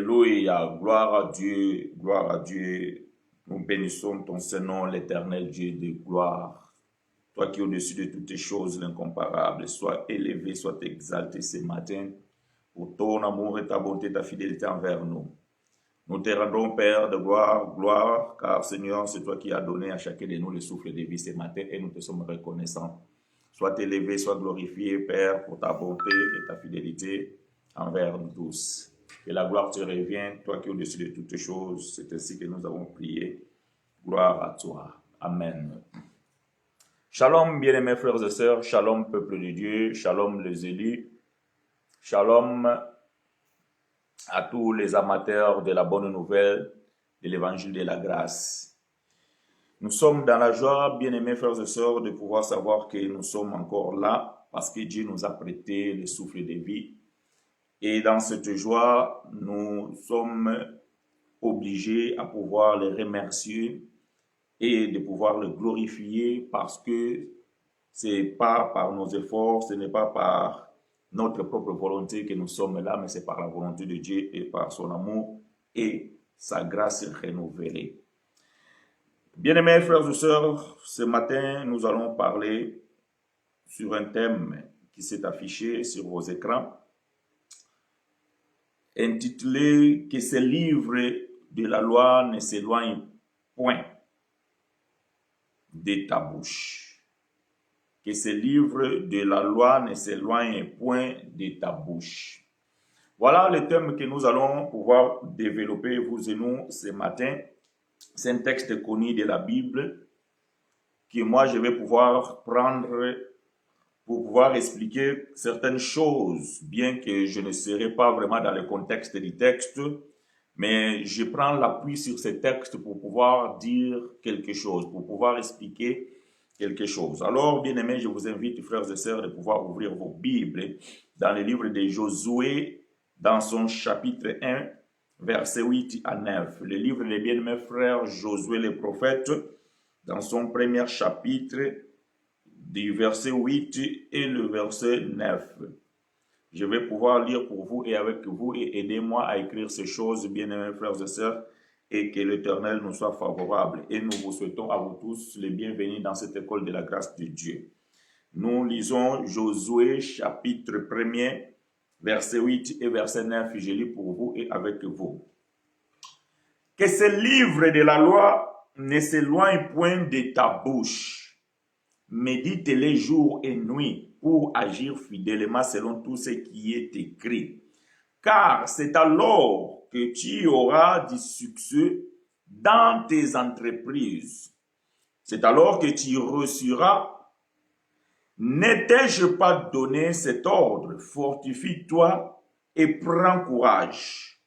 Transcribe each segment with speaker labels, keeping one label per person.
Speaker 1: Alléluia, gloire à Dieu, gloire à Dieu. Nous bénissons ton Saint-Nom, l'éternel Dieu de gloire. Toi qui es au-dessus de toutes les choses, l'incomparable, sois élevé, sois exalté ce matin pour ton amour et ta bonté, ta fidélité envers nous. Nous te rendons, Père de gloire, gloire, car Seigneur, c'est toi qui as donné à chacun de nous le souffle de vie ce matin et nous te sommes reconnaissants. Sois élevé, sois glorifié, Père, pour ta bonté et ta fidélité envers nous tous. Que la gloire te revienne, toi qui es au-dessus de toutes choses. C'est ainsi que nous avons prié. Gloire à toi. Amen. Shalom, bien-aimés frères et sœurs. Shalom, peuple de Dieu. Shalom, les élus. Shalom à tous les amateurs de la bonne nouvelle de l'évangile de la grâce. Nous sommes dans la joie, bien-aimés frères et sœurs, de pouvoir savoir que nous sommes encore là parce que Dieu nous a prêté le souffle de vie. Et dans cette joie, nous sommes obligés à pouvoir le remercier et de pouvoir le glorifier parce que ce n'est pas par nos efforts, ce n'est pas par notre propre volonté que nous sommes là, mais c'est par la volonté de Dieu et par son amour et sa grâce renouvelée. Bien-aimés frères et sœurs, ce matin, nous allons parler sur un thème qui s'est affiché sur vos écrans, intitulé « Que ce livre de la loi ne s'éloigne point de ta bouche. » Que ce livre de la loi ne s'éloigne point de ta bouche. Voilà le thème que nous allons pouvoir développer, vous et nous, ce matin. C'est un texte connu de la Bible que moi je vais pouvoir prendre pour pouvoir expliquer certaines choses, bien que je ne serai pas vraiment dans le contexte du texte, mais je prends l'appui sur ce texte pour pouvoir dire quelque chose, pour pouvoir expliquer quelque chose. Alors, bien-aimés, je vous invite, frères et sœurs, de pouvoir ouvrir vos Bibles dans le livre de Josué, dans son chapitre 1, versets 8 à 9. Le livre des bien-aimés frères Josué le prophète, dans son premier chapitre, du verset 8 et le verset 9. Je vais pouvoir lire pour vous et avec vous et aidez-moi à écrire ces choses, bien-aimés frères et sœurs, et que l'Éternel nous soit favorable. Et nous vous souhaitons à vous tous les bienvenus dans cette école de la grâce de Dieu. Nous lisons Josué chapitre 1er, verset 8 et verset 9. Je lis pour vous et avec vous. Que ce livre de la loi ne s'éloigne point de ta bouche. Médite-les jour et nuit pour agir fidèlement selon tout ce qui est écrit. Car c'est alors que tu auras du succès dans tes entreprises. C'est alors que tu réussiras. Ne t'ai-je pas donné cet ordre? Fortifie-toi et prends courage.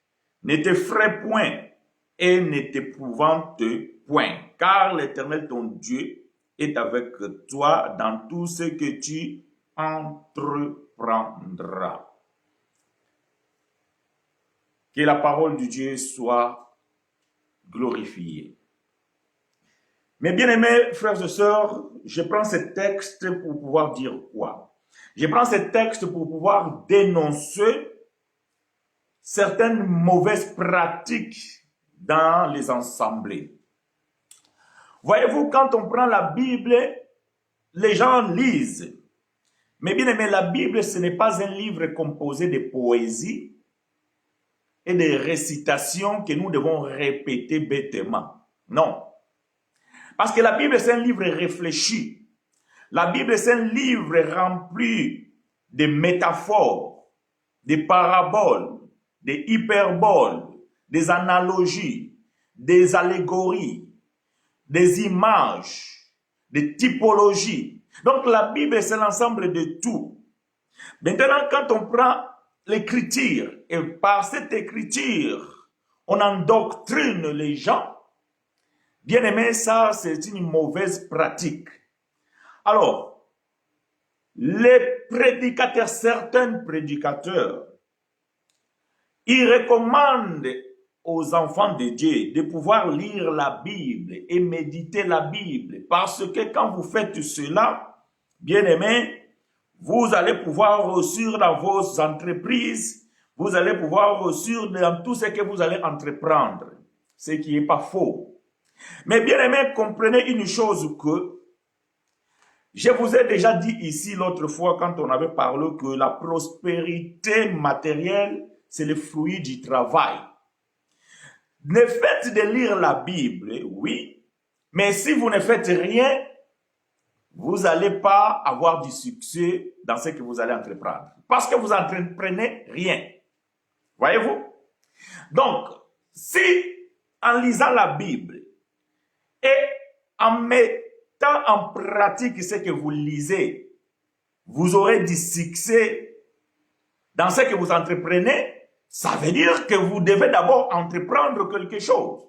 Speaker 1: Ne t'effraie point et ne t'épouvante point. Car l'Éternel ton Dieu est avec toi dans tout ce que tu entreprendras. Que la parole de Dieu soit glorifiée. Mes bien-aimés frères et sœurs, je prends ce texte pour pouvoir dire quoi? Je prends ce texte pour pouvoir dénoncer certaines mauvaises pratiques dans les assemblées. Voyez-vous, quand on prend la Bible, les gens lisent. Mais bien aimé, la Bible, ce n'est pas un livre composé de poésie et de récitations que nous devons répéter bêtement. Non. Parce que la Bible, c'est un livre réfléchi. La Bible, c'est un livre rempli de métaphores, de paraboles, de hyperboles, des analogies, des allégories, des images, des typologies. Donc la Bible, c'est l'ensemble de tout. Maintenant, quand on prend l'écriture, et par cette écriture, on endoctrine les gens, bien aimé, ça, c'est une mauvaise pratique. Alors, les prédicateurs, certains prédicateurs, ils recommandent aux enfants de Dieu de pouvoir lire la Bible et méditer la Bible. Parce que quand vous faites cela, bien aimé, vous allez pouvoir réussir dans vos entreprises, vous allez pouvoir réussir dans tout ce que vous allez entreprendre, ce qui n'est pas faux. Mais bien aimé, comprenez une chose que je vous ai déjà dit ici l'autre fois quand on avait parlé que la prospérité matérielle, c'est le fruit du travail. Le fait de lire la Bible, oui, mais si vous ne faites rien, vous n'allez pas avoir du succès dans ce que vous allez entreprendre. Parce que vous n'entreprenez rien. Voyez-vous? Donc, si en lisant la Bible et en mettant en pratique ce que vous lisez, vous aurez du succès dans ce que vous entreprenez, ça veut dire que vous devez d'abord entreprendre quelque chose.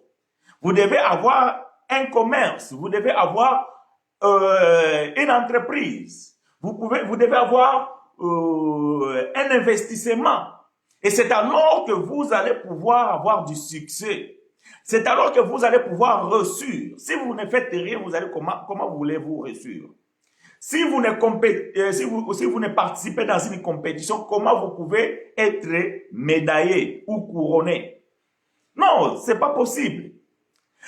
Speaker 1: Vous devez avoir un commerce, vous devez avoir une entreprise, vous devez avoir un investissement. Et c'est alors que vous allez pouvoir avoir du succès. C'est alors que vous allez pouvoir réussir. Si vous ne faites rien, vous allez comment voulez-vous réussir? Si vous ne participez dans une compétition, comment vous pouvez être médaillé ou couronné? Non, c'est pas possible.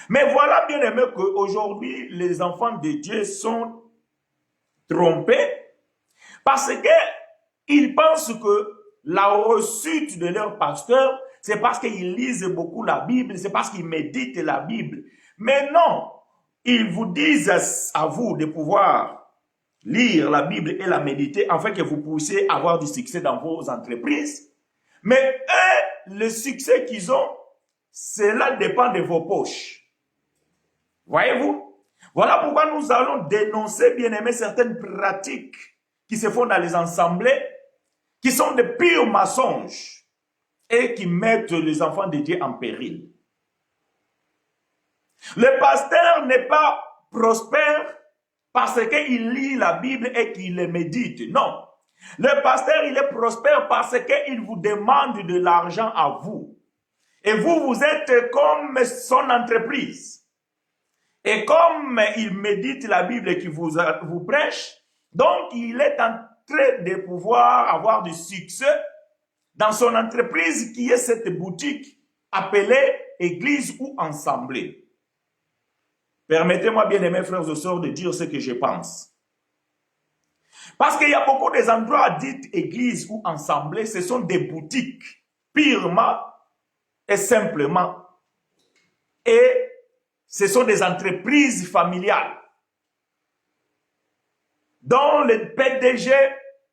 Speaker 1: Mais voilà bien aimé qu'aujourd'hui, les enfants de Dieu sont trompés parce qu'ils pensent que la réussite de leur pasteur, c'est parce qu'ils lisent beaucoup la Bible, c'est parce qu'ils méditent la Bible. Mais non, ils vous disent à vous de pouvoir lire la Bible et la méditer afin que vous puissiez avoir du succès dans vos entreprises. Mais eux, le succès qu'ils ont, cela dépend de vos poches. Voyez-vous? Voilà pourquoi nous allons dénoncer, bien aimé, certaines pratiques qui se font dans les assemblées, qui sont de purs mensonges et qui mettent les enfants de Dieu en péril. Le pasteur n'est pas prospère parce qu'il lit la Bible et qu'il le médite. Non. Le pasteur, il est prospère parce qu'il vous demande de l'argent à vous. Et vous, vous êtes comme son entreprise. Et comme il médite la Bible et qu'il vous prêche, donc il est en train de pouvoir avoir du succès dans son entreprise qui est cette boutique appelée église ou assemblée. Permettez-moi, bien aimés frères et sœurs, de dire ce que je pense. Parce qu'il y a beaucoup des endroits dits église ou assemblée, ce sont des boutiques purement et simplement. Et ce sont des entreprises familiales dont le PDG,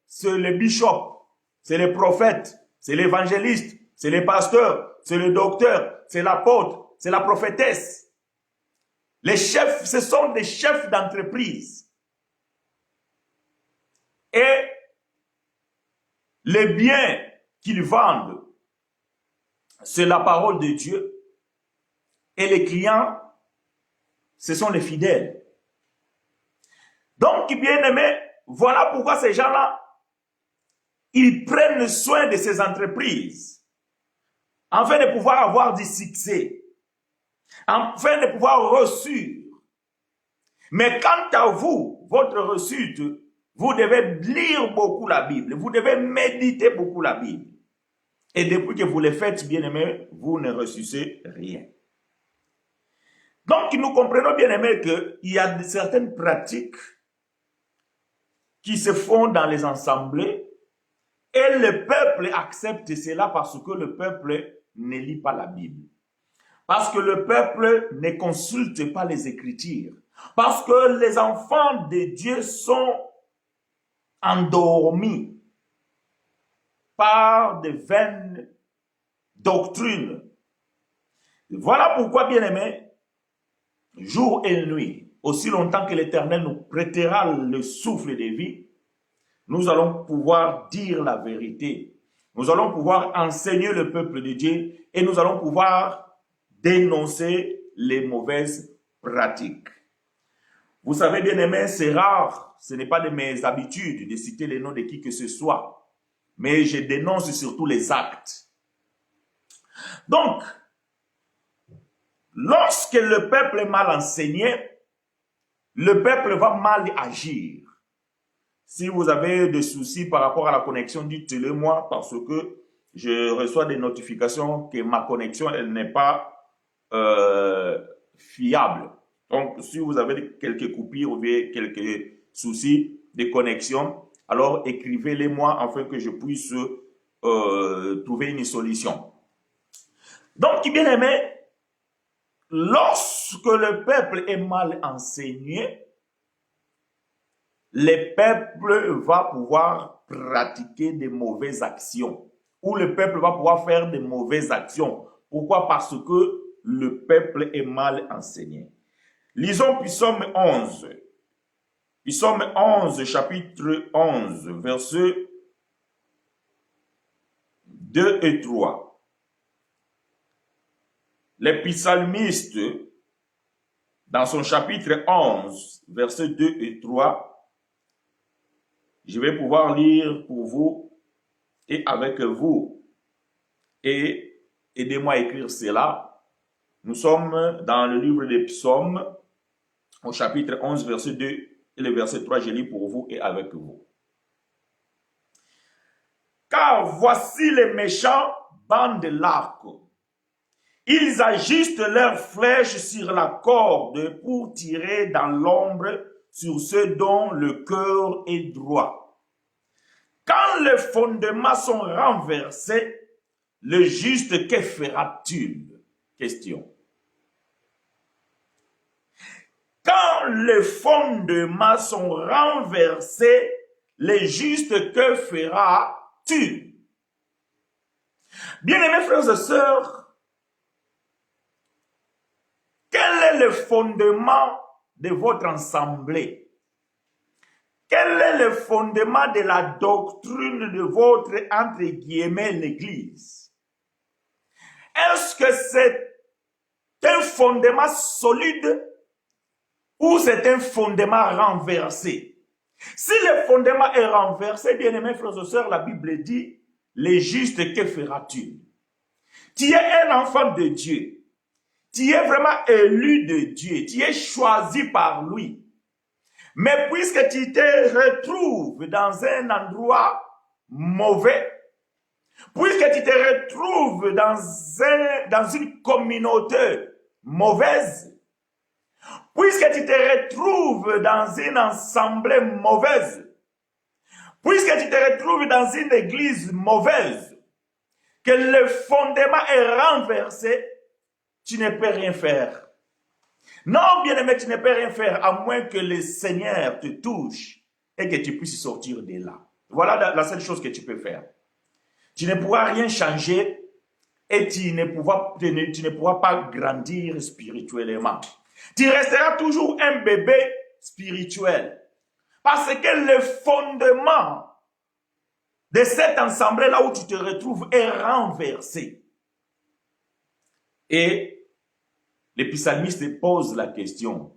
Speaker 1: c'est le bishop, c'est le prophète, c'est l'évangéliste, c'est le pasteur, c'est le docteur, c'est l'apôtre, c'est la prophétesse. Les chefs, ce sont des chefs d'entreprise. Et les biens qu'ils vendent, c'est la parole de Dieu. Et les clients, ce sont les fidèles. Donc, bien aimé, voilà pourquoi ces gens-là, ils prennent soin de ces entreprises, afin de pouvoir avoir du succès, afin de pouvoir réussir. Mais quant à vous, votre réussite, vous devez lire beaucoup la Bible, vous devez méditer beaucoup la Bible. Et depuis que vous le faites, bien aimé, vous ne réussissez rien. Donc, nous comprenons bien aimé qu'il y a certaines pratiques qui se font dans les assemblées et le peuple accepte cela parce que le peuple ne lit pas la Bible. Parce que le peuple ne consulte pas les Écritures. Parce que les enfants de Dieu sont endormis par de vaines doctrines. Voilà pourquoi, bien aimé, jour et nuit, aussi longtemps que l'Éternel nous prêtera le souffle de vie, nous allons pouvoir dire la vérité. Nous allons pouvoir enseigner le peuple de Dieu et nous allons pouvoir dénoncer les mauvaises pratiques. Vous savez, bien aimé, c'est rare, ce n'est pas de mes habitudes de citer les noms de qui que ce soit, mais je dénonce surtout les actes. Donc, lorsque le peuple est mal enseigné, le peuple va mal agir. Si vous avez des soucis par rapport à la connexion, dites-le moi parce que je reçois des notifications que ma connexion, elle n'est pas fiable. Donc, si vous avez quelques coupures ou bien quelques soucis de connexion, alors écrivez-les-moi afin que je puisse trouver une solution. Donc, bien aimé, lorsque le peuple est mal enseigné, le peuple va pouvoir pratiquer de mauvaises actions. Ou le peuple va pouvoir faire de mauvaises actions. Pourquoi? Parce que le peuple est mal enseigné. Lisons Psaume 11. Psaume 11, chapitre 11, versets 2 et 3. Les psalmistes, dans son chapitre 11, versets 2 et 3, je vais pouvoir lire pour vous et avec vous. Et aidez-moi à écrire cela. Nous sommes dans le livre des psaumes, au chapitre 11, verset 2 et le verset 3, je lis pour vous et avec vous. Car voici les méchants bandent l'arc. Ils ajustent leurs flèches sur la corde pour tirer dans l'ombre sur ceux dont le cœur est droit. Quand les fondements sont renversés, le juste, que fera-t-il? Question. Quand les fondements sont renversés, le juste, que fera-t-il? Bien-aimés frères et sœurs, quel est le fondement de votre assemblée? Quel est le fondement de la doctrine de votre, entre guillemets, l'Église? Est-ce que c'est un fondement solide ou c'est un fondement renversé? Si le fondement est renversé, bien-aimés frères et sœurs, la Bible dit, les justes, que fera-t-il? Tu es un enfant de Dieu. Tu es vraiment élu de Dieu. Tu es choisi par lui. Mais puisque tu te retrouves dans un endroit mauvais, puisque tu te retrouves dans une communauté mauvaise, puisque tu te retrouves dans une assemblée mauvaise, puisque tu te retrouves dans une église mauvaise, que le fondement est renversé, tu ne peux rien faire. Non, bien-aimé, tu ne peux rien faire à moins que le Seigneur te touche et que tu puisses sortir de là. Voilà la seule chose que tu peux faire. Tu ne pourras rien changer et tu ne pourras pas grandir spirituellement. Tu resteras toujours un bébé spirituel. Parce que le fondement de cette assemblée là où tu te retrouves est renversé. Et les psalmistes posent la question,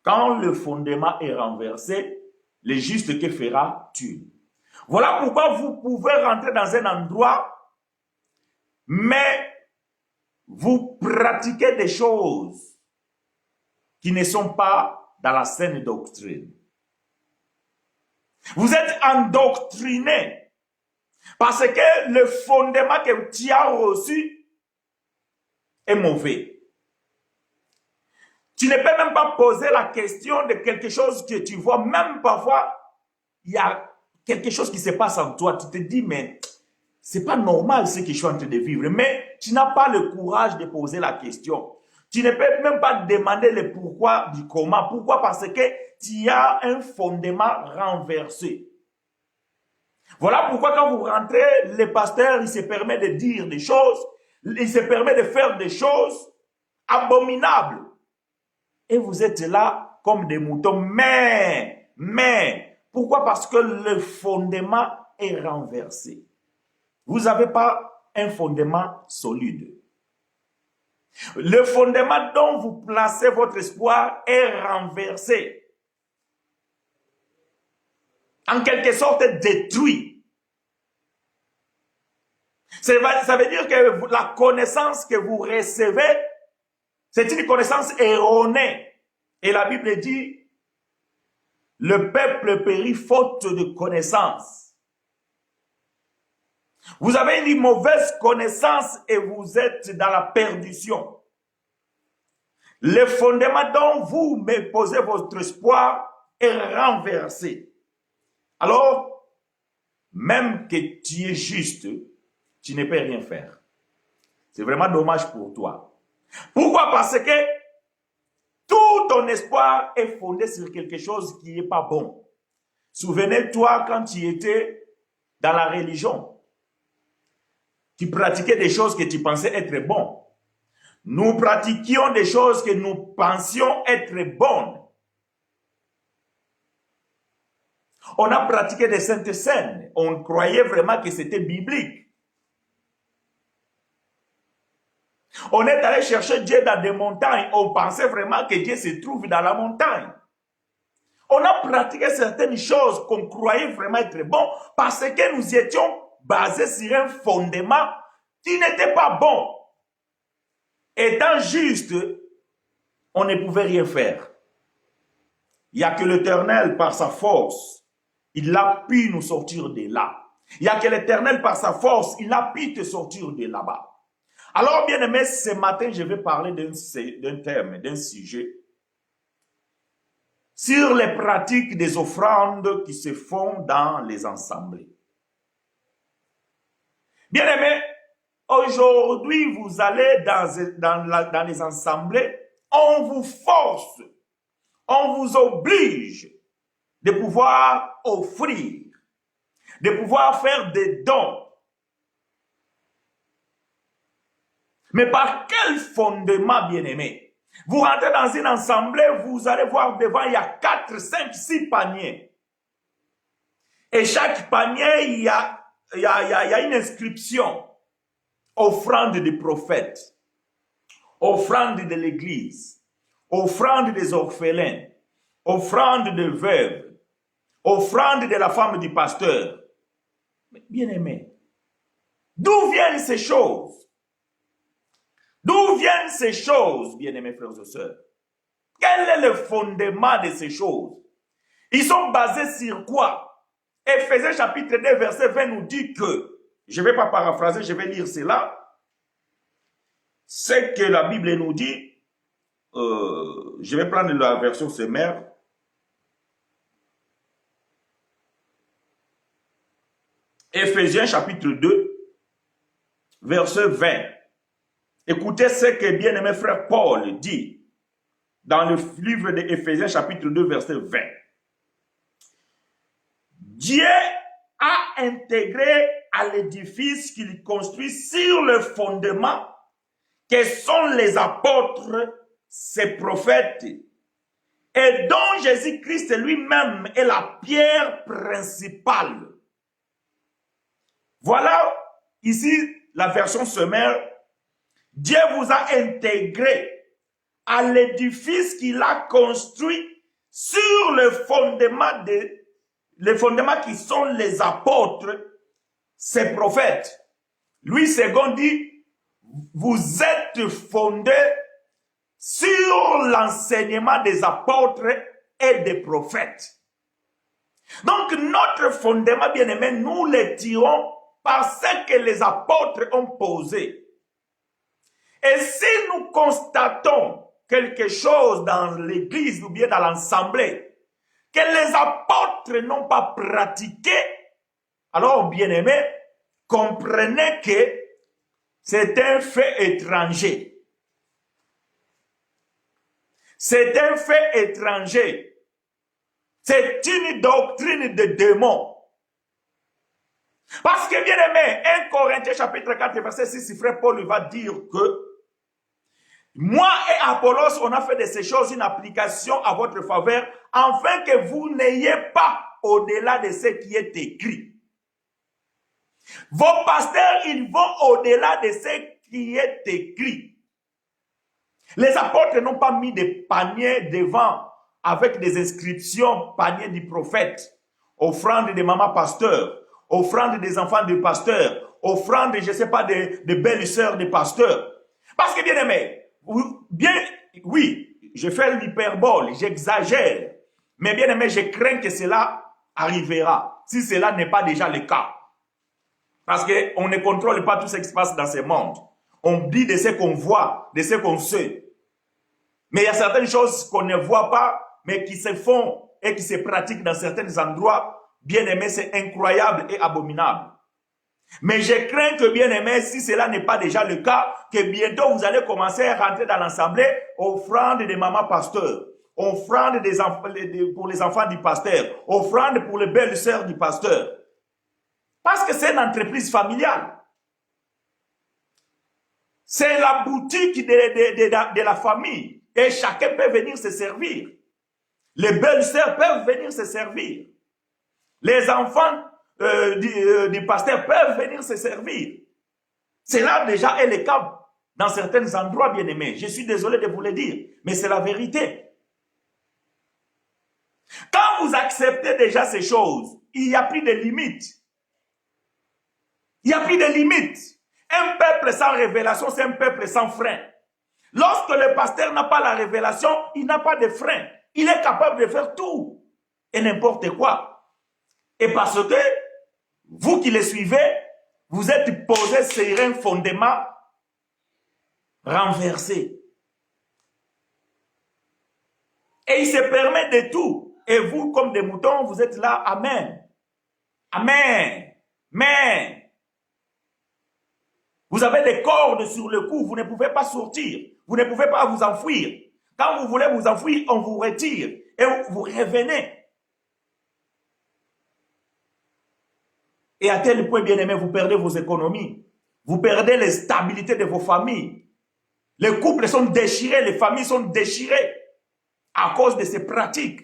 Speaker 1: quand le fondement est renversé, le juste, que fera-t-il? Voilà pourquoi vous pouvez rentrer dans un endroit, mais vous pratiquez des choses qui ne sont pas dans la saine doctrine. Vous êtes endoctriné parce que le fondement que tu as reçu est mauvais. Tu ne peux même pas poser la question de quelque chose que tu vois. Même parfois, il y a quelque chose qui se passe en toi. Tu te dis, mais c'est pas normal ce que je suis en train de vivre. Mais tu n'as pas le courage de poser la question. Tu ne peux même pas demander le pourquoi du comment. Pourquoi? Parce que tu as un fondement renversé. Voilà pourquoi quand vous rentrez, le pasteur, il se permet de dire des choses. Il se permet de faire des choses abominables. Et vous êtes là comme des moutons. Mais, pourquoi? Parce que le fondement est renversé. Vous n'avez pas un fondement solide. Le fondement dont vous placez votre espoir est renversé. En quelque sorte détruit. Ça veut dire que la connaissance que vous recevez, c'est une connaissance erronée. Et la Bible dit, le peuple périt faute de connaissance. Vous avez une mauvaise connaissance et vous êtes dans la perdition. Le fondement dont vous posez votre espoir est renversé. Alors, même que tu es juste, tu ne peux rien faire. C'est vraiment dommage pour toi. Pourquoi? Parce que tout ton espoir est fondé sur quelque chose qui n'est pas bon. Souvenez-toi quand tu étais dans la religion. Tu pratiquais des choses que tu pensais être bonnes. Nous pratiquions des choses que nous pensions être bonnes. On a pratiqué des saintes scènes. On croyait vraiment que c'était biblique. On est allé chercher Dieu dans des montagnes. On pensait vraiment que Dieu se trouve dans la montagne. On a pratiqué certaines choses qu'on croyait vraiment être bon parce que nous étions basés sur un fondement qui n'était pas bon. Étant juste, on ne pouvait rien faire. Il n'y a que l'Éternel par sa force, il a pu nous sortir de là. Il n'y a que l'Éternel par sa force, il a pu te sortir de là-bas. Alors, bien aimé, ce matin, je vais parler d'un thème, d'un sujet sur les pratiques des offrandes qui se font dans les assemblées. Bien aimé, aujourd'hui, vous allez dans les assemblées, on vous force, on vous oblige de pouvoir offrir, de pouvoir faire des dons. Mais par quel fondement, bien-aimé? Vous rentrez dans une assemblée, vous allez voir devant, il y a 4, 5, 6 paniers. Et chaque panier, il y a une inscription. Offrande des prophètes, offrande de l'église, offrande des orphelins, offrande des veuves, offrande de la femme du pasteur. Bien-aimé, d'où viennent ces choses? D'où viennent ces choses, bien-aimés frères et sœurs? Quel est le fondement de ces choses? Ils sont basés sur quoi? Éphésiens chapitre 2, verset 20 nous dit que, je ne vais pas paraphraser, je vais lire cela, c'est que la Bible nous dit, je vais prendre la version sommaire, Éphésiens chapitre 2, verset 20. Écoutez ce que bien-aimé frère Paul dit dans le livre d'Éphésiens chapitre 2 verset 20. Dieu a intégré à l'édifice qu'il construit sur le fondement que sont les apôtres, ses prophètes, et dont Jésus-Christ lui-même est la pierre principale. Voilà ici la version sommaire. Dieu vous a intégré à l'édifice qu'il a construit sur le fondement qui sont les apôtres, ses prophètes. Louis II dit, vous êtes fondés sur l'enseignement des apôtres et des prophètes. Donc notre fondement, bien aimé, nous le tirons par ce que les apôtres ont posé. Et si nous constatons quelque chose dans l'église ou bien dans l'assemblée que les apôtres n'ont pas pratiqué, alors bien aimé, comprenez que c'est un fait étranger. C'est un fait étranger. C'est une doctrine de démons. Parce que bien aimé, 1 Corinthiens chapitre 4 verset 6, frère Paul va dire que moi et Apollos, on a fait de ces choses une application à votre faveur, afin que vous n'ayez pas au-delà de ce qui est écrit. Vos pasteurs, ils vont au-delà de ce qui est écrit. Les apôtres n'ont pas mis des paniers devant avec des inscriptions, panier du prophète, offrande des mamans pasteurs, offrande des enfants de pasteurs, offrande, je ne sais pas, de belles sœurs de pasteurs. Parce que bien aimé, oui, je fais l'hyperbole, j'exagère. Mais bien aimé, je crains que cela arrivera, si cela n'est pas déjà le cas. Parce qu'on ne contrôle pas tout ce qui se passe dans ce monde. On dit de ce qu'on voit, de ce qu'on sait. Mais il y a certaines choses qu'on ne voit pas, mais qui se font et qui se pratiquent dans certains endroits. Bien aimé, c'est incroyable et abominable. Mais je crains que, bien aimé, si cela n'est pas déjà le cas, que bientôt vous allez commencer à rentrer dans l'assemblée, offrande des mamans pasteurs, offrande pour les enfants du pasteur, offrande pour les belles sœurs du pasteur. Parce que c'est une entreprise familiale. C'est la boutique de la famille. Et chacun peut venir se servir. Les belles sœurs peuvent venir se servir. Les enfants du pasteur peuvent venir se servir. Cela déjà est le cas dans certains endroits, bien aimés. Je suis désolé de vous le dire, mais c'est la vérité. Quand vous acceptez déjà ces choses, il n'y a plus de limites. Il n'y a plus de limites. Un peuple sans révélation, c'est un peuple sans frein. Lorsque le pasteur n'a pas la révélation, il n'a pas de frein. Il est capable de faire tout et n'importe quoi. Et parce que vous qui le suivez, vous êtes posé sur un fondement renversé. Et il se permet de tout. Et vous, comme des moutons, vous êtes là. Amen. Amen. Amen. Vous avez des cordes sur le cou, vous ne pouvez pas sortir. Vous ne pouvez pas vous enfuir. Quand vous voulez vous enfuir, on vous retire. Et vous revenez. Et à tel point, bien aimé, vous perdez vos économies. Vous perdez la stabilité de vos familles. Les couples sont déchirés, les familles sont déchirées à cause de ces pratiques.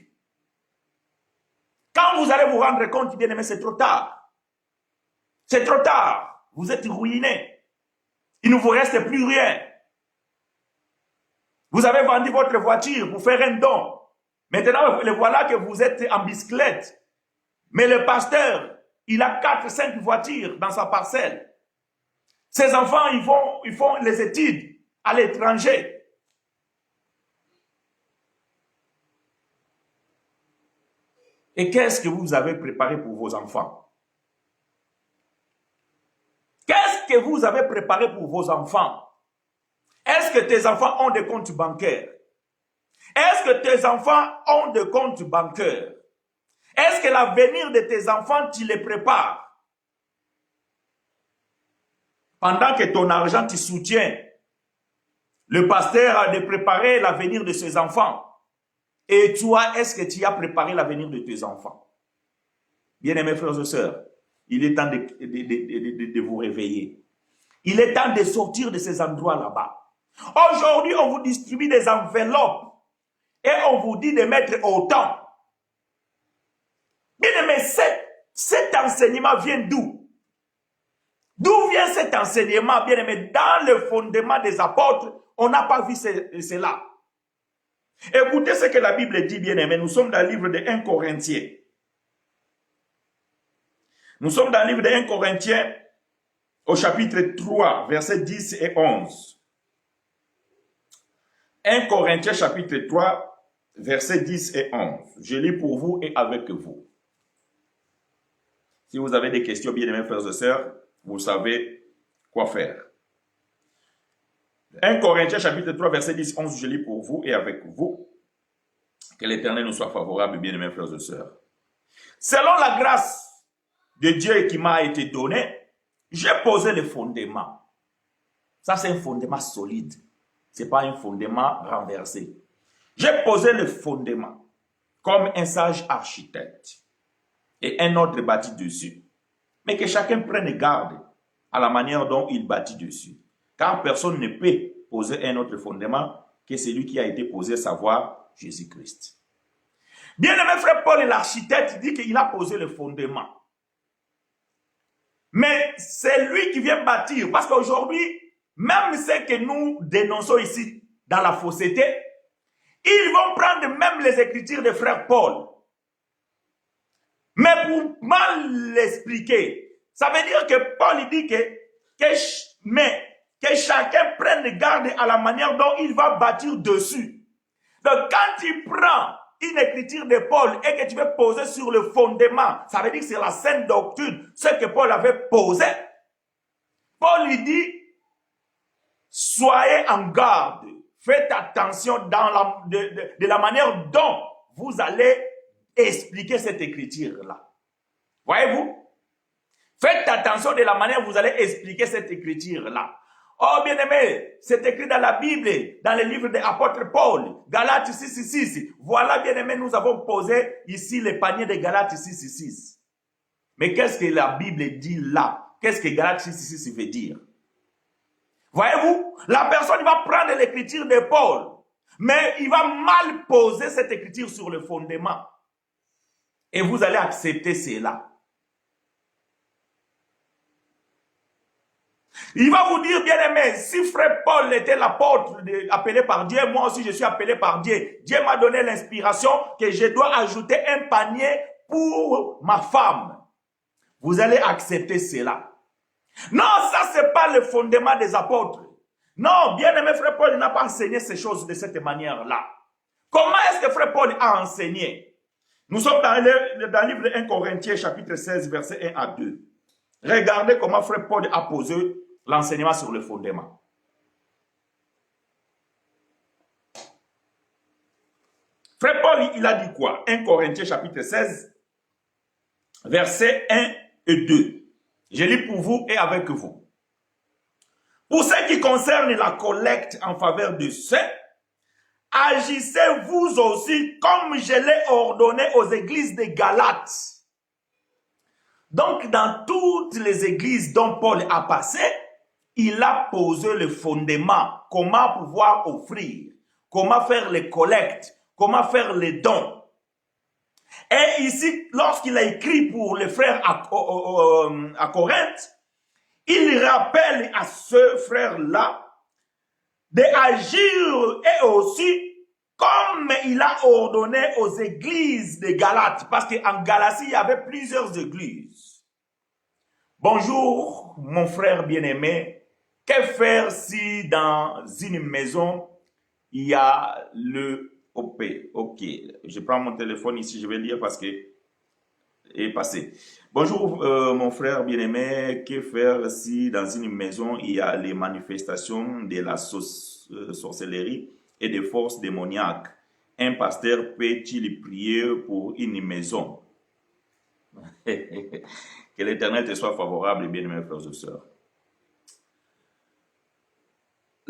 Speaker 1: Quand vous allez vous rendre compte, bien aimé, c'est trop tard. C'est trop tard. Vous êtes ruinés. Il ne vous reste plus rien. Vous avez vendu votre voiture pour faire un don. Maintenant, le voilà que vous êtes en bicyclette. Mais le pasteur, il a 4-5 voitures dans sa parcelle. Ses enfants, ils font les études à l'étranger. Et qu'est-ce que vous avez préparé pour vos enfants? Qu'est-ce que vous avez préparé pour vos enfants? Est-ce que tes enfants ont des comptes bancaires? Est-ce que tes enfants ont des comptes bancaires? Est-ce que l'avenir de tes enfants, tu les prépares? Pendant que ton argent te soutient, le pasteur a de préparer l'avenir de ses enfants. Et toi, est-ce que tu as préparé l'avenir de tes enfants? Bien-aimés frères et sœurs, il est temps de vous réveiller. Il est temps de sortir de ces endroits là-bas. Aujourd'hui, on vous distribue des enveloppes et on vous dit de mettre autant. Bien-aimés, cet enseignement vient d'où? D'où vient cet enseignement, bien-aimés? Dans le fondement des apôtres, on n'a pas vu cela. Écoutez ce que la Bible dit, bien-aimés. Nous sommes dans le livre de 1 Corinthiens. Nous sommes dans le livre de 1 Corinthiens au chapitre 3, versets 10 et 11. 1 Corinthiens chapitre 3, versets 10 et 11. Je lis pour vous et avec vous. Si vous avez des questions, bien-aimés frères et sœurs, vous savez quoi faire. 1 Corinthiens chapitre 3, verset 10, 11, je lis pour vous et avec vous. Que l'Éternel nous soit favorable, bien-aimés frères et sœurs. Selon la grâce de Dieu qui m'a été donnée, j'ai posé le fondement. Ça, c'est un fondement solide. Ce n'est pas un fondement renversé. J'ai posé le fondement comme un sage architecte et un autre bâtit dessus. Mais que chacun prenne garde à la manière dont il bâtit dessus. Car personne ne peut poser un autre fondement que celui qui a été posé, à savoir Jésus-Christ. Bien-aimé frère Paul, l'architecte, dit qu'il a posé le fondement. Mais c'est lui qui vient bâtir. Parce qu'aujourd'hui, même ce que nous dénonçons ici dans la fausseté, ils vont prendre même les écritures de frère Paul. Mais pour mal l'expliquer, ça veut dire que Paul dit que chacun prenne garde à la manière dont il va bâtir dessus. Donc quand tu prends une écriture de Paul et que tu veux poser sur le fondement, ça veut dire que c'est la sainte doctrine, ce que Paul avait posé, Paul lui dit, soyez en garde, faites attention de la manière dont vous allez expliquer cette écriture-là. Voyez-vous? Faites attention de la manière dont vous allez expliquer cette écriture-là. Oh, bien-aimé, c'est écrit dans la Bible, dans le livre de l'apôtre Paul, Galates 6:6. Voilà, bien-aimé, nous avons posé ici le panier de Galates 6:6. Mais qu'est-ce que la Bible dit là? Qu'est-ce que Galates 6:6 veut dire? Voyez-vous, la personne va prendre l'écriture de Paul, mais il va mal poser cette écriture sur le fondement. Et vous allez accepter cela. Il va vous dire, bien aimé, si frère Paul était l'apôtre appelé par Dieu, moi aussi je suis appelé par Dieu. Dieu m'a donné l'inspiration que je dois ajouter un panier pour ma femme. Vous allez accepter cela. Non, ça c'est pas le fondement des apôtres. Non, bien aimé frère Paul n'a pas enseigné ces choses de cette manière-là. Comment est-ce que frère Paul a enseigné? Nous sommes dans le livre de 1 Corinthiens chapitre 16 verset 1 à 2. Regardez comment frère Paul a posé l'enseignement sur le fondement. Frère Paul, il a dit quoi? 1 Corinthiens chapitre 16, versets 1 et 2. Je lis pour vous et avec vous. Pour ce qui concerne la collecte en faveur de ceux, agissez vous aussi comme je l'ai ordonné aux églises de Galates. Donc, dans toutes les églises dont Paul a passé, il a posé le fondement, comment pouvoir offrir, comment faire les collectes, comment faire les dons. Et ici, lorsqu'il a écrit pour les frères à Corinthe, il rappelle à ce frère-là d'agir et aussi comme il a ordonné aux églises de Galates, parce qu'en Galatie, il y avait plusieurs églises. Bonjour, mon frère bien-aimé. Que faire si dans une maison, il y a le OP? Ok, je prends mon téléphone ici, je vais lire parce que est passé. Bonjour, mon frère bien-aimé. Que faire si dans une maison, il y a les manifestations de la sorcellerie et des forces démoniaques? Un pasteur peut-il prier pour une maison? Que l'Éternel te soit favorable, bien-aimés frères et sœurs.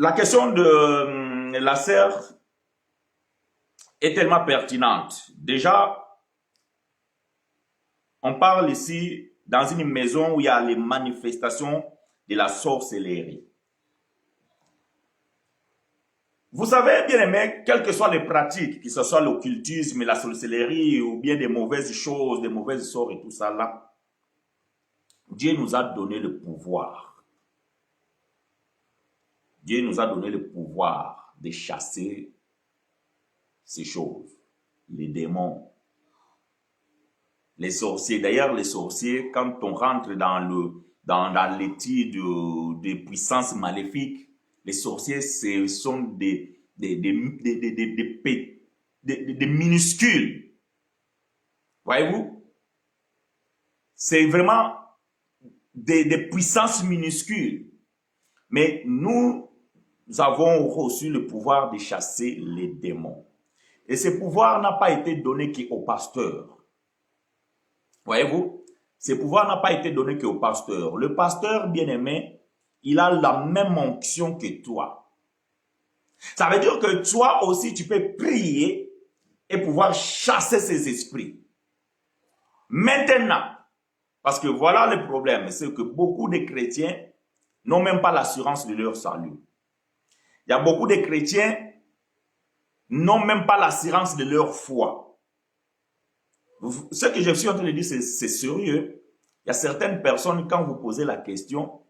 Speaker 1: La question de la sœur est tellement pertinente. Déjà, on parle ici dans une maison où il y a les manifestations de la sorcellerie. Vous savez, bien aimé, quelles que soient les pratiques, que ce soit l'occultisme, la sorcellerie ou bien des mauvaises choses, des mauvaises sorts et tout ça là, Dieu nous a donné le pouvoir. Dieu nous a donné le pouvoir de chasser ces choses, les démons, les sorciers. D'ailleurs, les sorciers, quand on rentre dans l'étude des puissances maléfiques, les sorciers, ce sont des minuscules. Voyez-vous? C'est vraiment des puissances minuscules. Mais nous avons reçu le pouvoir de chasser les démons. Et ce pouvoir n'a pas été donné qu'au pasteur. Voyez-vous? Ce pouvoir n'a pas été donné qu'au pasteur. Le pasteur, bien-aimé, il a la même onction que toi. Ça veut dire que toi aussi, tu peux prier et pouvoir chasser ces esprits. Maintenant, parce que voilà le problème, c'est que beaucoup de chrétiens n'ont même pas l'assurance de leur salut. Il y a beaucoup de chrétiens n'ont même pas l'assurance de leur foi. Ce que je suis en train de dire, c'est sérieux. Il y a certaines personnes, quand vous posez la question,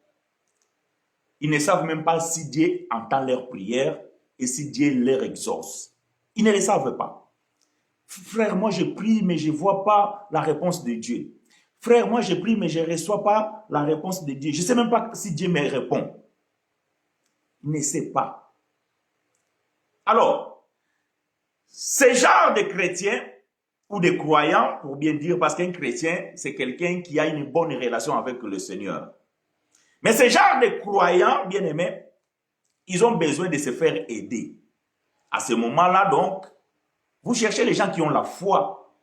Speaker 1: ils ne savent même pas si Dieu entend leurs prières et si Dieu leur exauce. Ils ne le savent pas. Frère, moi je prie, mais je ne vois pas la réponse de Dieu. Frère, moi je prie, mais je ne reçois pas la réponse de Dieu. Je ne sais même pas si Dieu me répond. Il ne sait pas. Alors, ce genre de chrétiens ou de croyants, pour bien dire, parce qu'un chrétien, c'est quelqu'un qui a une bonne relation avec le Seigneur. Mais ce genre de croyants, bien aimés, ils ont besoin de se faire aider. À ce moment-là, donc, vous cherchez les gens qui ont la foi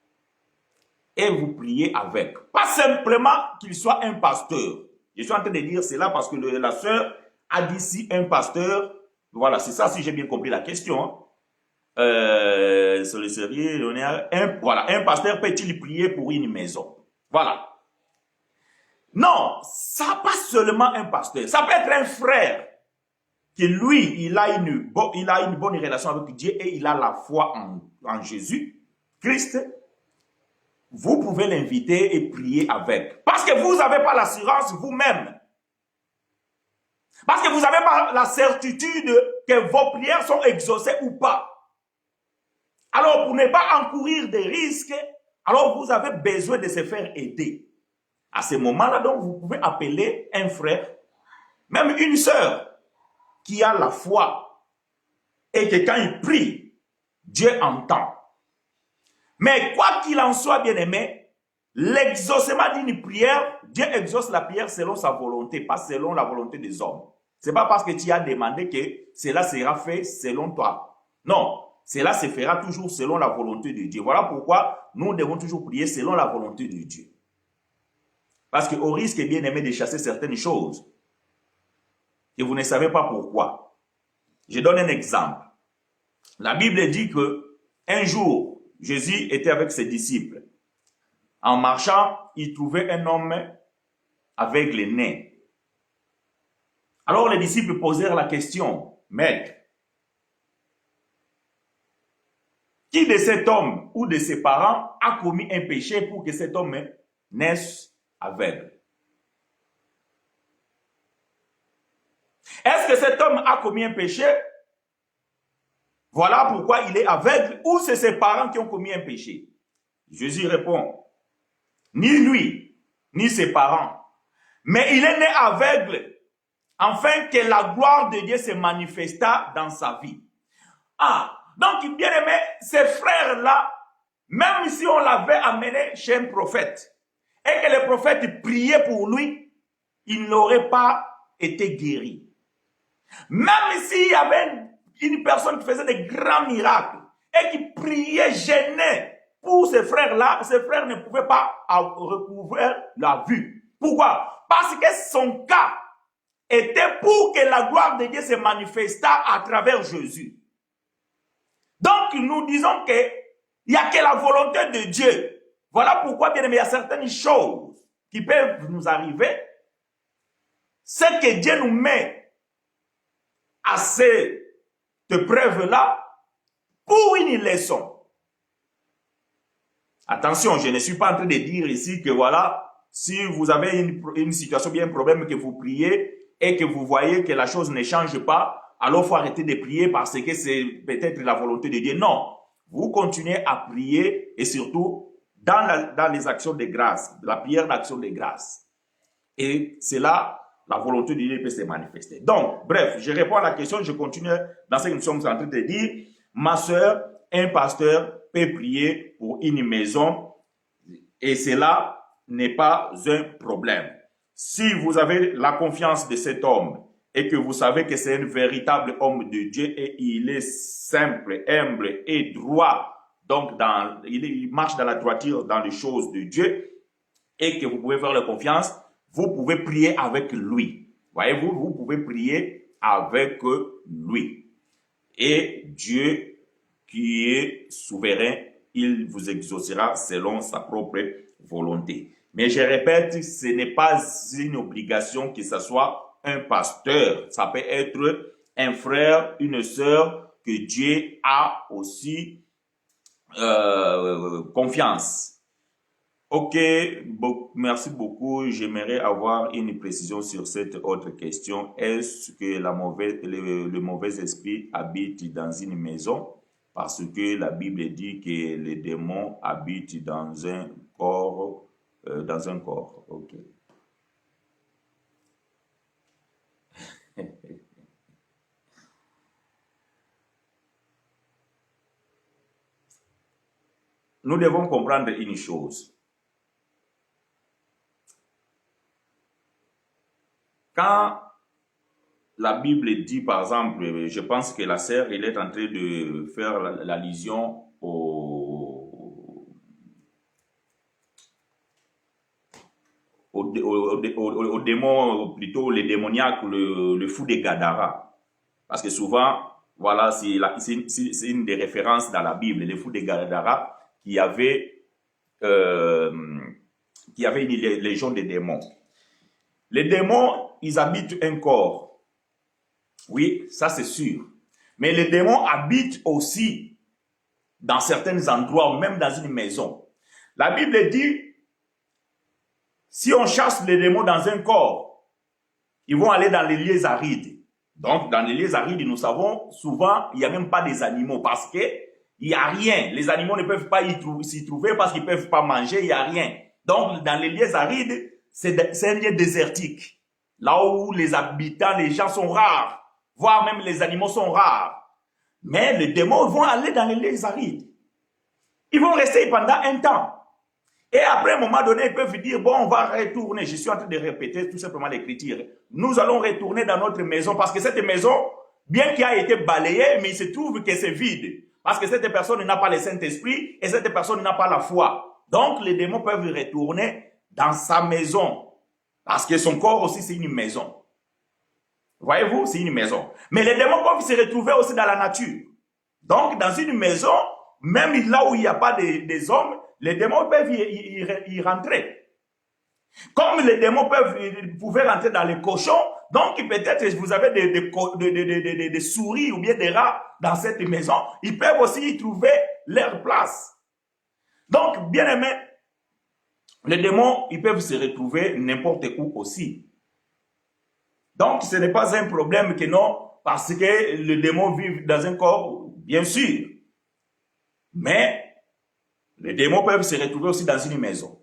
Speaker 1: et vous priez avec. Pas simplement qu'il soit un pasteur. Je suis en train de dire cela parce que la sœur a dit si un pasteur, voilà, c'est ça si j'ai bien compris la question. Sur le sérieux, voilà, un pasteur peut-il prier pour une maison? Voilà. Non, ça pas seulement un pasteur, ça peut être un frère que lui, il a une bonne relation avec Dieu et il a la foi en Jésus, Christ. Vous pouvez l'inviter et prier avec. Parce que vous n'avez pas l'assurance vous-même. Parce que vous n'avez pas la certitude que vos prières sont exaucées ou pas. Alors, pour ne pas encourir des risques, alors vous avez besoin de se faire aider. À ce moment-là, donc, vous pouvez appeler un frère, même une sœur, qui a la foi et que quand il prie, Dieu entend. Mais quoi qu'il en soit, bien aimé, l'exaucement d'une prière, Dieu exauce la prière selon sa volonté, pas selon la volonté des hommes. Ce n'est pas parce que tu as demandé que cela sera fait selon toi. Non, cela se fera toujours selon la volonté de Dieu. Voilà pourquoi nous devons toujours prier selon la volonté de Dieu. Parce qu'au risque, bien aimé, de chasser certaines choses, et vous ne savez pas pourquoi. Je donne un exemple. La Bible dit que un jour, Jésus était avec ses disciples. En marchant, il trouvait un homme aveugle né. Alors les disciples posèrent la question, Maître, qui de cet homme ou de ses parents a commis un péché pour que cet homme naisse aveugle? Est-ce que cet homme a commis un péché? Voilà pourquoi il est aveugle, ou c'est ses parents qui ont commis un péché? Jésus répond, ni lui, ni ses parents. Mais il est né aveugle, afin que la gloire de Dieu se manifesta dans sa vie. Ah, donc bien aimé, ces frères-là, même si on l'avait amené chez un prophète, et que le prophète priait pour lui, il n'aurait pas été guéri. Même s'il y avait une personne qui faisait des grands miracles, et qui priait, gênait pour ces frères-là, ces frères ne pouvaient pas recouvrir la vue. Pourquoi? Parce que son cas était pour que la gloire de Dieu se manifestât à travers Jésus. Donc, nous disons qu'il n'y a que la volonté de Dieu. Voilà pourquoi, bien aimé, il y a certaines choses qui peuvent nous arriver. C'est que Dieu nous met à cette preuve-là pour une leçon. Attention, je ne suis pas en train de dire ici que voilà, si vous avez une situation, bien un problème que vous priez et que vous voyez que la chose ne change pas, alors il faut arrêter de prier parce que c'est peut-être la volonté de Dieu. Non, vous continuez à prier et surtout dans les actions de grâce, la prière d'action de grâce. Et c'est là la volonté de Dieu peut se manifester. Donc, bref, je réponds à la question, je continue dans ce que nous sommes en train de dire. Ma soeur, un pasteur peut prier pour une maison et cela n'est pas un problème. Si vous avez la confiance de cet homme et que vous savez que c'est un véritable homme de Dieu et il est simple, humble et droit, donc il marche dans la droiture dans les choses de Dieu et que vous pouvez faire la confiance, vous pouvez prier avec lui. Voyez-vous, vous pouvez prier avec lui. Et Dieu qui est souverain, il vous exaucera selon sa propre volonté. Mais je répète, ce n'est pas une obligation que ce soit un pasteur. Ça peut être un frère, une sœur que Dieu a aussi confiance. Ok, merci beaucoup. J'aimerais avoir une précision sur cette autre question. Est-ce que le mauvais esprit habite dans une maison? Parce que la Bible dit que les démons habitent dans un corps. Ok. Nous devons comprendre une chose. quand la Bible dit, par exemple, je pense que la sœur, elle est en train de faire l'allusion au démon, plutôt les démoniaques, le fou des Gadara. Parce que souvent, voilà, c'est une des références dans la Bible, le fou des Gadara qui avait une légion de démons. Les démons, ils habitent un corps. Oui, ça c'est sûr. Mais les démons habitent aussi dans certains endroits, même dans une maison. La Bible dit, si on chasse les démons dans un corps, ils vont aller dans les lieux arides. Donc, dans les lieux arides, nous savons, souvent, il n'y a même pas des animaux parce que il n'y a rien. Les animaux ne peuvent pas s'y trouver parce qu'ils ne peuvent pas manger, il n'y a rien. Donc, dans les lieux arides, c'est un lieu désertique. Là où les habitants, les gens sont rares, voire même les animaux sont rares. Mais les démons vont aller dans les lieux arides. Ils vont rester pendant un temps. Et après, à un moment donné, ils peuvent dire, bon, on va retourner. Je suis en train de répéter tout simplement l'écriture. Nous allons retourner dans notre maison parce que cette maison, bien qu'elle a été balayée, mais il se trouve que c'est vide. Parce que cette personne n'a pas le Saint-Esprit et cette personne n'a pas la foi. Donc, les démons peuvent retourner dans sa maison. Parce que son corps aussi, c'est une maison. Voyez-vous, c'est une maison. Mais les démons peuvent se retrouver aussi dans la nature. Donc, dans une maison, même là où il n'y a pas des hommes, les démons peuvent y rentrer. Comme les démons pouvaient rentrer dans les cochons, donc peut-être vous avez des souris ou bien des rats dans cette maison, ils peuvent aussi y trouver leur place. Donc, bien aimé, les démons, ils peuvent se retrouver n'importe où aussi. Donc, ce n'est pas un problème que non, parce que le démon vit dans un corps, bien sûr. Mais, les démons peuvent se retrouver aussi dans une maison.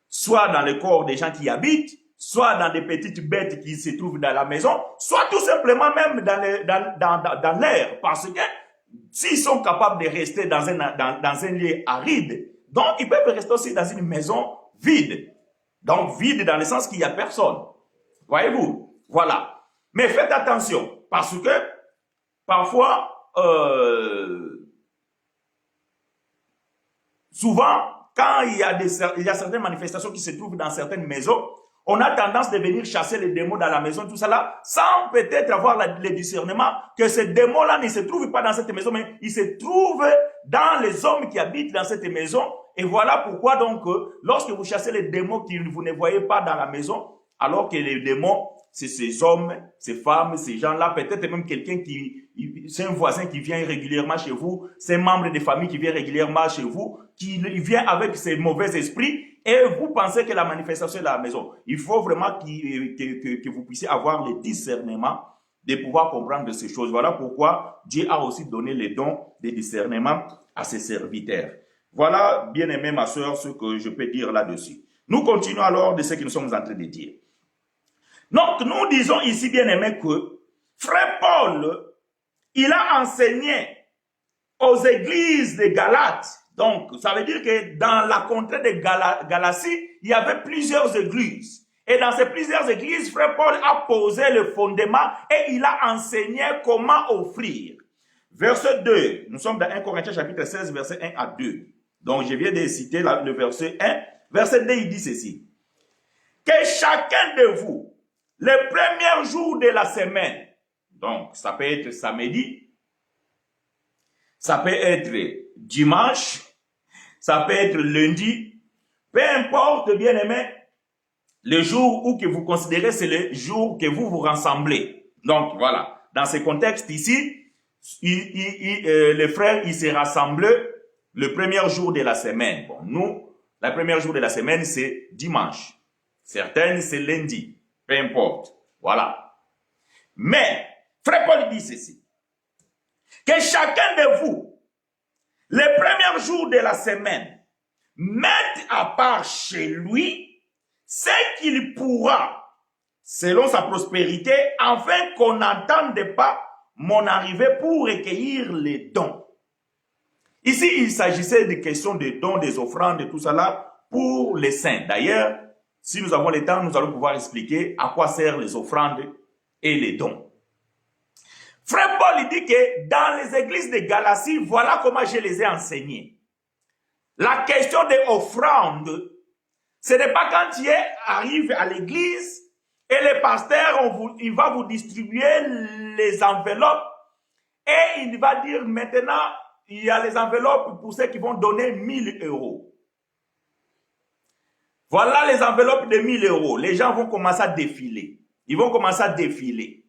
Speaker 1: Soit dans le corps des gens qui y habitent, soit dans des petites bêtes qui se trouvent dans la maison, soit tout simplement même dans l'air. Parce que s'ils sont capables de rester dans un lieu aride, donc ils peuvent rester aussi dans une maison vide. Donc vide dans le sens qu'il n'y a personne. Voyez-vous? Voilà. Mais faites attention, parce que parfois, souvent, quand il y a certaines manifestations qui se trouvent dans certaines maisons, on a tendance de venir chasser les démons dans la maison, tout ça là, sans peut-être avoir le discernement que ces démons-là ne se trouvent pas dans cette maison, mais ils se trouvent dans les hommes qui habitent dans cette maison. Et voilà pourquoi donc, lorsque vous chassez les démons que vous ne voyez pas dans la maison, alors que les démons, c'est ces hommes, ces femmes, ces gens-là, peut-être même quelqu'un c'est un voisin qui vient régulièrement chez vous, c'est un membre de famille qui vient régulièrement chez vous, qui vient avec ses mauvais esprits, et vous pensez que la manifestation est à la maison. Il faut vraiment que vous puissiez avoir le discernement de pouvoir comprendre ces choses. Voilà pourquoi Dieu a aussi donné les dons de discernement à ses serviteurs. Voilà, bien aimé ma soeur, ce que je peux dire là-dessus. Nous continuons alors de ce que nous sommes en train de dire. Donc, nous disons ici, bien aimé, que Frère Paul, il a enseigné aux églises de Galates. Donc, ça veut dire que dans la contrée de Galatie, il y avait plusieurs églises. Et dans ces plusieurs églises, Frère Paul a posé le fondement et il a enseigné comment offrir. Verset 2, nous sommes dans 1 Corinthiens chapitre 16, verset 1 à 2. Donc, je viens de citer le verset 1. Verset 2, il dit ceci. Que chacun de vous, le premier jour de la semaine, donc ça peut être samedi, ça peut être dimanche, ça peut être lundi, peu importe, bien aimé, le jour où que vous considérez c'est le jour que vous vous rassemblez. Donc voilà, dans ce contexte ici, les frères, ils se rassemblent le premier jour de la semaine. Bon, nous, le premier jour de la semaine, c'est dimanche. Certaines, c'est lundi. Peu importe. Voilà. Mais, Frère Paul dit ceci. Que chacun de vous, le premier jour de la semaine, mette à part chez lui ce qu'il pourra, selon sa prospérité, afin qu'on n'entende pas mon arrivée pour recueillir les dons. Ici, il s'agissait de questions de dons, des offrandes, de tout ça là, pour les saints. D'ailleurs, Si nous avons le temps, nous allons pouvoir expliquer à quoi servent les offrandes et les dons. Frère Paul il dit que dans les églises de Galatie, voilà comment je les ai enseignés. La question des offrandes, ce n'est pas quand tu arrives à l'église et le pasteur, il va vous distribuer les enveloppes et il va dire maintenant, il y a les enveloppes pour ceux qui vont donner 1000 euros. Voilà les enveloppes de 1000 euros. Les gens vont commencer à défiler. Ils vont commencer à défiler.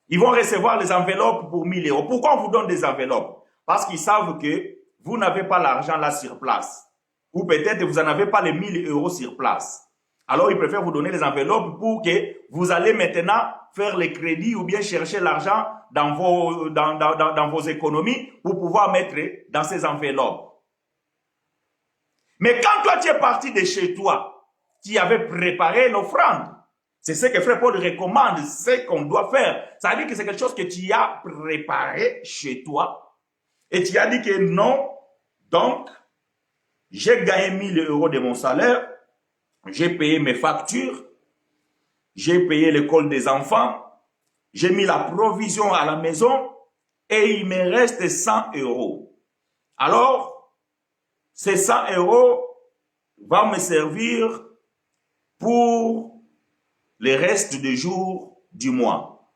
Speaker 1: Ils vont recevoir les enveloppes pour 1000 euros. Pourquoi on vous donne des enveloppes? Parce qu'ils savent que vous n'avez pas l'argent là sur place. Ou peut-être vous n'en avez pas les 1000 euros sur place. Alors ils préfèrent vous donner les enveloppes pour que vous allez maintenant faire les crédits ou bien chercher l'argent dans vos économies pour pouvoir mettre dans ces enveloppes. Mais quand toi tu es parti de chez toi, tu avais préparé l'offrande. C'est ce que Frère Paul recommande, ce qu'on doit faire. Ça veut dire que c'est quelque chose que tu as préparé chez toi. Et tu as dit que non, donc, j'ai gagné 1000 euros de mon salaire, j'ai payé mes factures, j'ai payé l'école des enfants, j'ai mis la provision à la maison et il me reste 100 euros. Alors, ces 100 euros vont me servir pour le reste des jours du mois.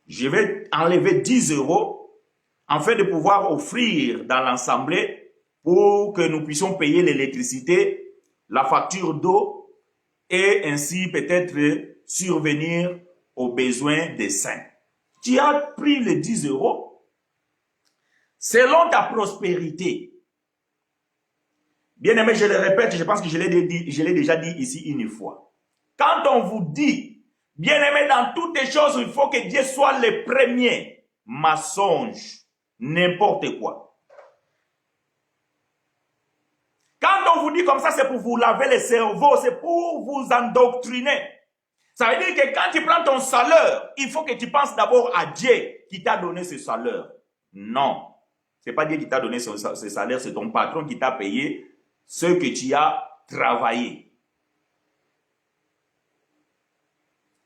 Speaker 1: Je vais enlever 10 euros afin de pouvoir offrir dans l'assemblée pour que nous puissions payer l'électricité, la facture d'eau et ainsi peut-être survenir aux besoins des saints. Tu as pris les 10 euros selon ta prospérité. Bien aimé, je le répète, je pense que je l'ai déjà dit ici une fois. Quand on vous dit, bien aimé, dans toutes les choses, il faut que Dieu soit le premier, mensonge, n'importe quoi. Quand on vous dit comme ça, c'est pour vous laver le cerveau, c'est pour vous endoctriner. Ça veut dire que quand tu prends ton salaire, il faut que tu penses d'abord à Dieu qui t'a donné ce salaire. Non, c'est pas Dieu qui t'a donné ce salaire, c'est ton patron qui t'a payé ce que tu as travaillé.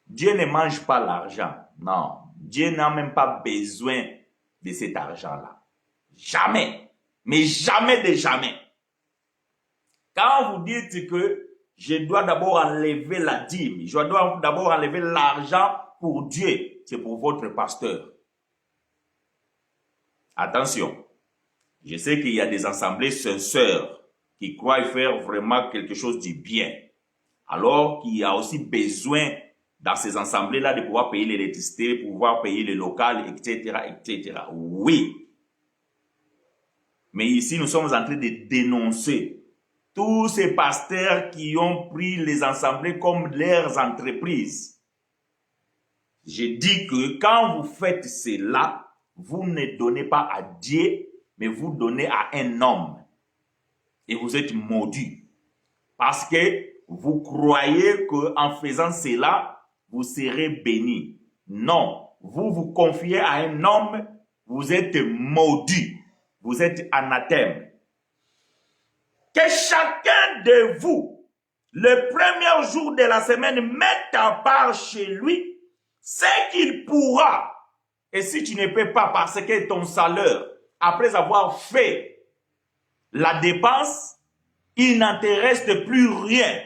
Speaker 1: Dieu ne mange pas l'argent. Non, Dieu n'a même pas besoin de cet argent-là. Jamais. Mais jamais de jamais. Quand vous dites que je dois d'abord enlever la dîme, je dois d'abord enlever l'argent pour Dieu, c'est pour votre pasteur. Attention, je sais qu'il y a des assemblées sincères qui croient faire vraiment quelque chose de bien. Alors qu'il y a aussi besoin dans ces assemblées-là de pouvoir payer l'électricité, de pouvoir payer le local, etc., etc. Oui. Mais ici, nous sommes en train de dénoncer tous ces pasteurs qui ont pris les assemblées comme leurs entreprises. Je dis que quand vous faites cela, vous ne donnez pas à Dieu, mais vous donnez à un homme. Et vous êtes maudits. Parce que vous croyez qu'en faisant cela, vous serez bénis. Non, vous vous confiez à un homme, vous êtes maudits. Vous êtes anathème. Que chacun de vous, le premier jour de la semaine, mette à part chez lui ce qu'il pourra. Et si tu ne peux pas parce que ton salaire, après avoir fait la dépense, il n'en te reste plus rien.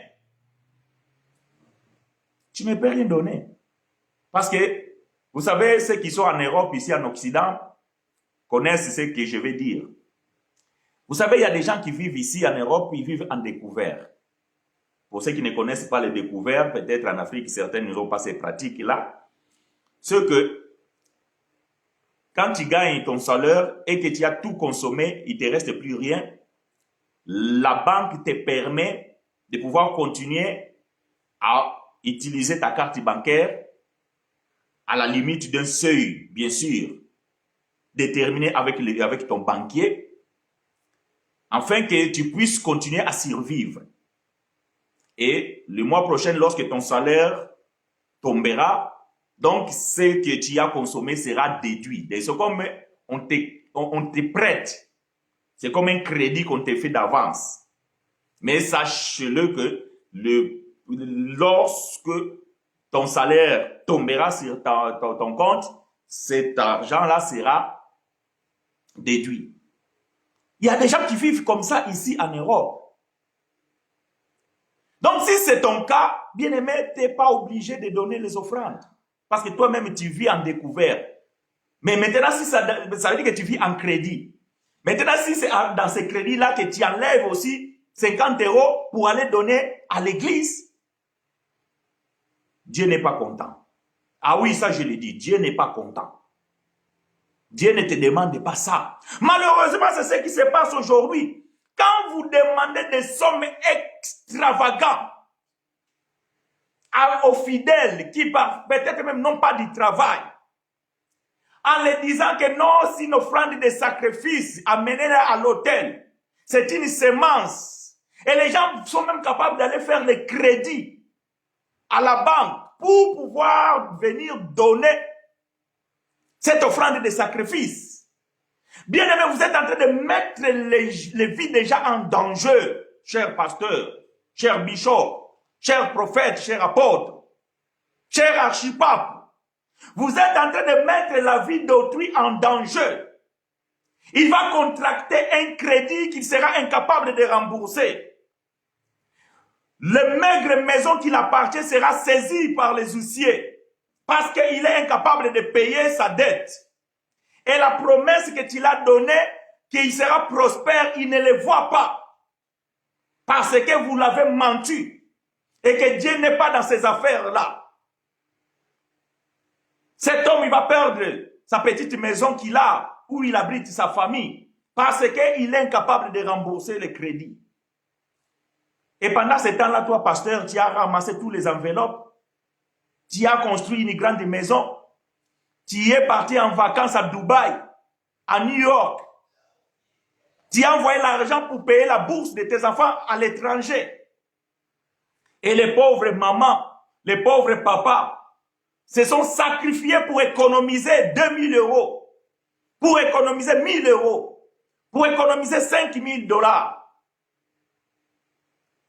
Speaker 1: Tu ne peux rien donner. Parce que, vous savez, ceux qui sont en Europe, ici en Occident, connaissent ce que je vais dire. Vous savez, il y a des gens qui vivent ici en Europe, ils vivent en découvert. Pour ceux qui ne connaissent pas les découverts, peut-être en Afrique, certains n'ont pas ces pratiques-là. C'est que, quand tu gagnes ton salaire et que tu as tout consommé, il ne te reste plus rien, la banque te permet de pouvoir continuer à utiliser ta carte bancaire à la limite d'un seuil, bien sûr, déterminé avec ton banquier, afin que tu puisses continuer à survivre. Et le mois prochain, lorsque ton salaire tombera, donc ce que tu as consommé sera déduit. C'est comme on te prête. C'est comme un crédit qu'on te fait d'avance. Mais sache-le que lorsque ton salaire tombera sur ton compte, cet argent-là sera déduit. Il y a des gens qui vivent comme ça ici en Europe. Donc si c'est ton cas, bien-aimé, tu n'es pas obligé de donner les offrandes. Parce que toi-même, tu vis en découvert. Mais maintenant, si ça veut dire que tu vis en crédit. Maintenant, si c'est dans ces crédits-là que tu enlèves aussi 50 € pour aller donner à l'église, Dieu n'est pas content. Ah oui, ça je l'ai dit, Dieu n'est pas content. Dieu ne te demande pas ça. Malheureusement, c'est ce qui se passe aujourd'hui. Quand vous demandez des sommes extravagantes aux fidèles qui peut-être même n'ont pas du travail, en leur disant que non, c'est une offrande de sacrifice, amenez-la à l'autel. C'est une semence. Et les gens sont même capables d'aller faire les crédits à la banque pour pouvoir venir donner cette offrande de sacrifice. Bien aimé, vous êtes en train de mettre les vies déjà en danger, chers pasteurs, chers bishops, chers prophètes, chers apôtres, chers archipapes. Vous êtes en train de mettre la vie d'autrui en danger. Il va contracter un crédit qu'il sera incapable de rembourser. Le maigre maison qui l'appartient sera saisi par les huissiers parce qu'il est incapable de payer sa dette. Et la promesse que tu l'as donnée, qu'il sera prospère, il ne le voit pas. Parce que vous l'avez menti. Et que Dieu n'est pas dans ces affaires-là. Cet homme, il va perdre sa petite maison qu'il a, où il abrite sa famille, parce qu'il est incapable de rembourser le crédit. Et pendant ce temps-là, toi, pasteur, tu as ramassé tous les enveloppes, tu as construit une grande maison, tu es parti en vacances à Dubaï, à New York, tu as envoyé l'argent pour payer la bourse de tes enfants à l'étranger. Et les pauvres mamans, les pauvres papas, se sont sacrifiés pour économiser 2000 €, pour économiser 1000 €, pour économiser 5000 $.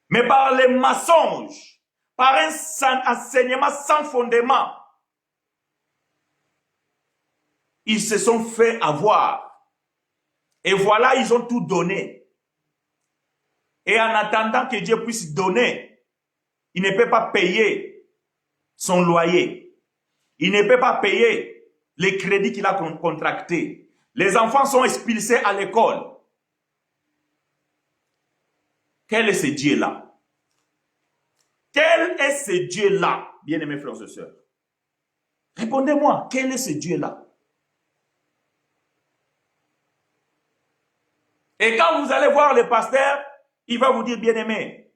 Speaker 1: Mais par les mensonges, par un enseignement sans fondement, ils se sont fait avoir. Et voilà, ils ont tout donné. Et en attendant que Dieu puisse donner, il ne peut pas payer son loyer. Il ne peut pas payer les crédits qu'il a contractés. Les enfants sont expulsés à l'école. Quel est ce Dieu-là? Quel est ce Dieu-là, bien-aimés frères et sœurs? Répondez-moi, quel est ce Dieu-là? Et quand vous allez voir le pasteur, il va vous dire, bien-aimé,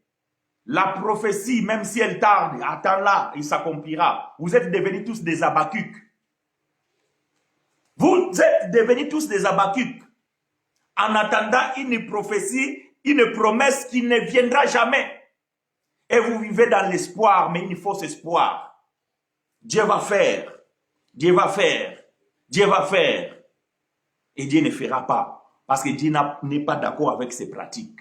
Speaker 1: la prophétie, même si elle tarde, attends-la, il s'accomplira. Vous êtes devenus tous des Habakkuk. Vous êtes devenus tous des Habakkuk. En attendant une prophétie, une promesse qui ne viendra jamais. Et vous vivez dans l'espoir, mais une fausse espoir. Dieu va faire. Dieu va faire. Dieu va faire. Et Dieu ne fera pas. Parce que Dieu n'est pas d'accord avec ses pratiques.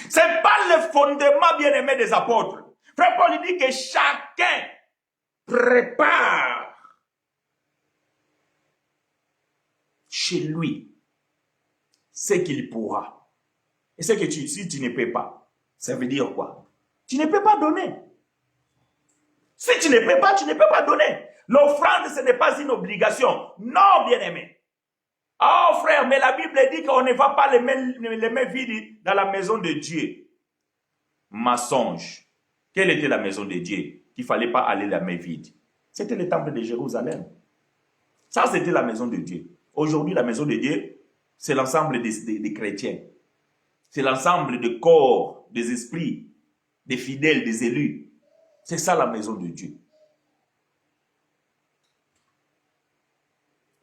Speaker 1: Ce n'est pas le fondement bien-aimé des apôtres. Frère Paul dit que chacun prépare chez lui ce qu'il pourra. Et ce que si tu ne peux pas, ça veut dire quoi? Tu ne peux pas donner. Si tu ne peux pas, tu ne peux pas donner. L'offrande, ce n'est pas une obligation. Non, bien-aimé. Oh frère, mais la Bible dit qu'on ne va pas les mains vides dans la maison de Dieu. Mensonge. Quelle était la maison de Dieu? Qu'il ne fallait pas aller la main vide. C'était le temple de Jérusalem. Ça, c'était la maison de Dieu. Aujourd'hui, la maison de Dieu, c'est l'ensemble des chrétiens. C'est l'ensemble des corps, des esprits, des fidèles, des élus. C'est ça la maison de Dieu.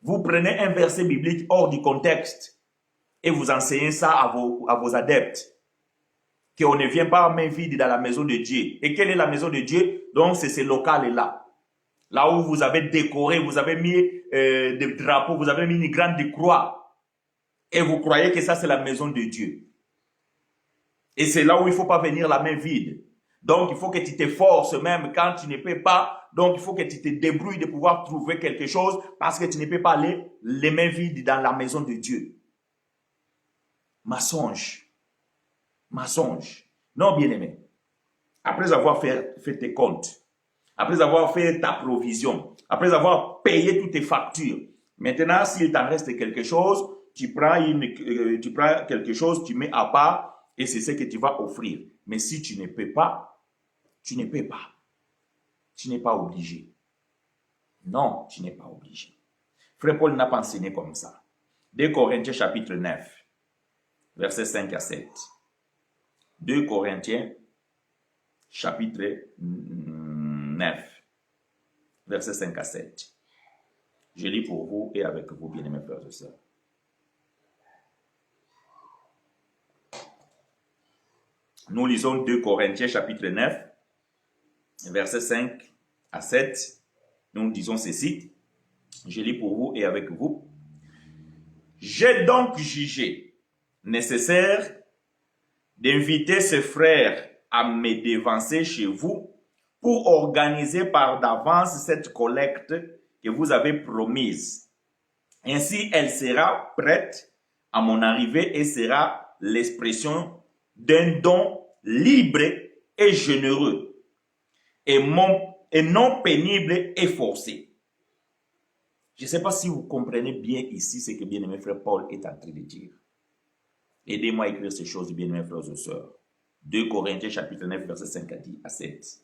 Speaker 1: Vous prenez un verset biblique hors du contexte et vous enseignez ça à vos adeptes. Qu'on ne vient pas main vide dans la maison de Dieu. Et quelle est la maison de Dieu? Donc c'est ce local-là. Là où vous avez décoré, vous avez mis des drapeaux, vous avez mis une grande croix. Et vous croyez que ça c'est la maison de Dieu. Et c'est là où il ne faut pas venir la main vide. Donc, il faut que tu t'efforces même quand tu ne peux pas. Donc, il faut que tu te débrouilles de pouvoir trouver quelque chose parce que tu ne peux pas aller les mains vides dans la maison de Dieu. Mensonge. Mensonge. Non, bien-aimé. Après avoir fait tes comptes, après avoir fait ta provision, après avoir payé toutes tes factures, maintenant, s'il t'en reste quelque chose, tu prends quelque chose, tu mets à part et c'est ce que tu vas offrir. Mais si tu ne peux pas, tu ne peux pas. Tu n'es pas obligé. Non, tu n'es pas obligé. Frère Paul n'a pas enseigné comme ça. 2 Corinthiens chapitre 9, versets 5 à 7. 2 Corinthiens chapitre 9, versets 5 à 7. Je lis pour vous et avec vous, bien-aimés frères et sœurs. Nous lisons 2 Corinthiens chapitre 9, versets 5 à 7. Nous disons ceci. Je lis pour vous et avec vous. J'ai donc jugé nécessaire d'inviter ses frères à me devancer chez vous pour organiser par d'avance cette collecte que vous avez promise. Ainsi, elle sera prête à mon arrivée et sera l'expression d'un don libre et généreux et non pénible et forcé. Je ne sais pas si vous comprenez bien ici ce que bien-aimé frère Paul est en train de dire. Aidez-moi à écrire ces choses, bien-aimés frères et sœurs. 2 Corinthiens chapitre 9, verset 5 à 7.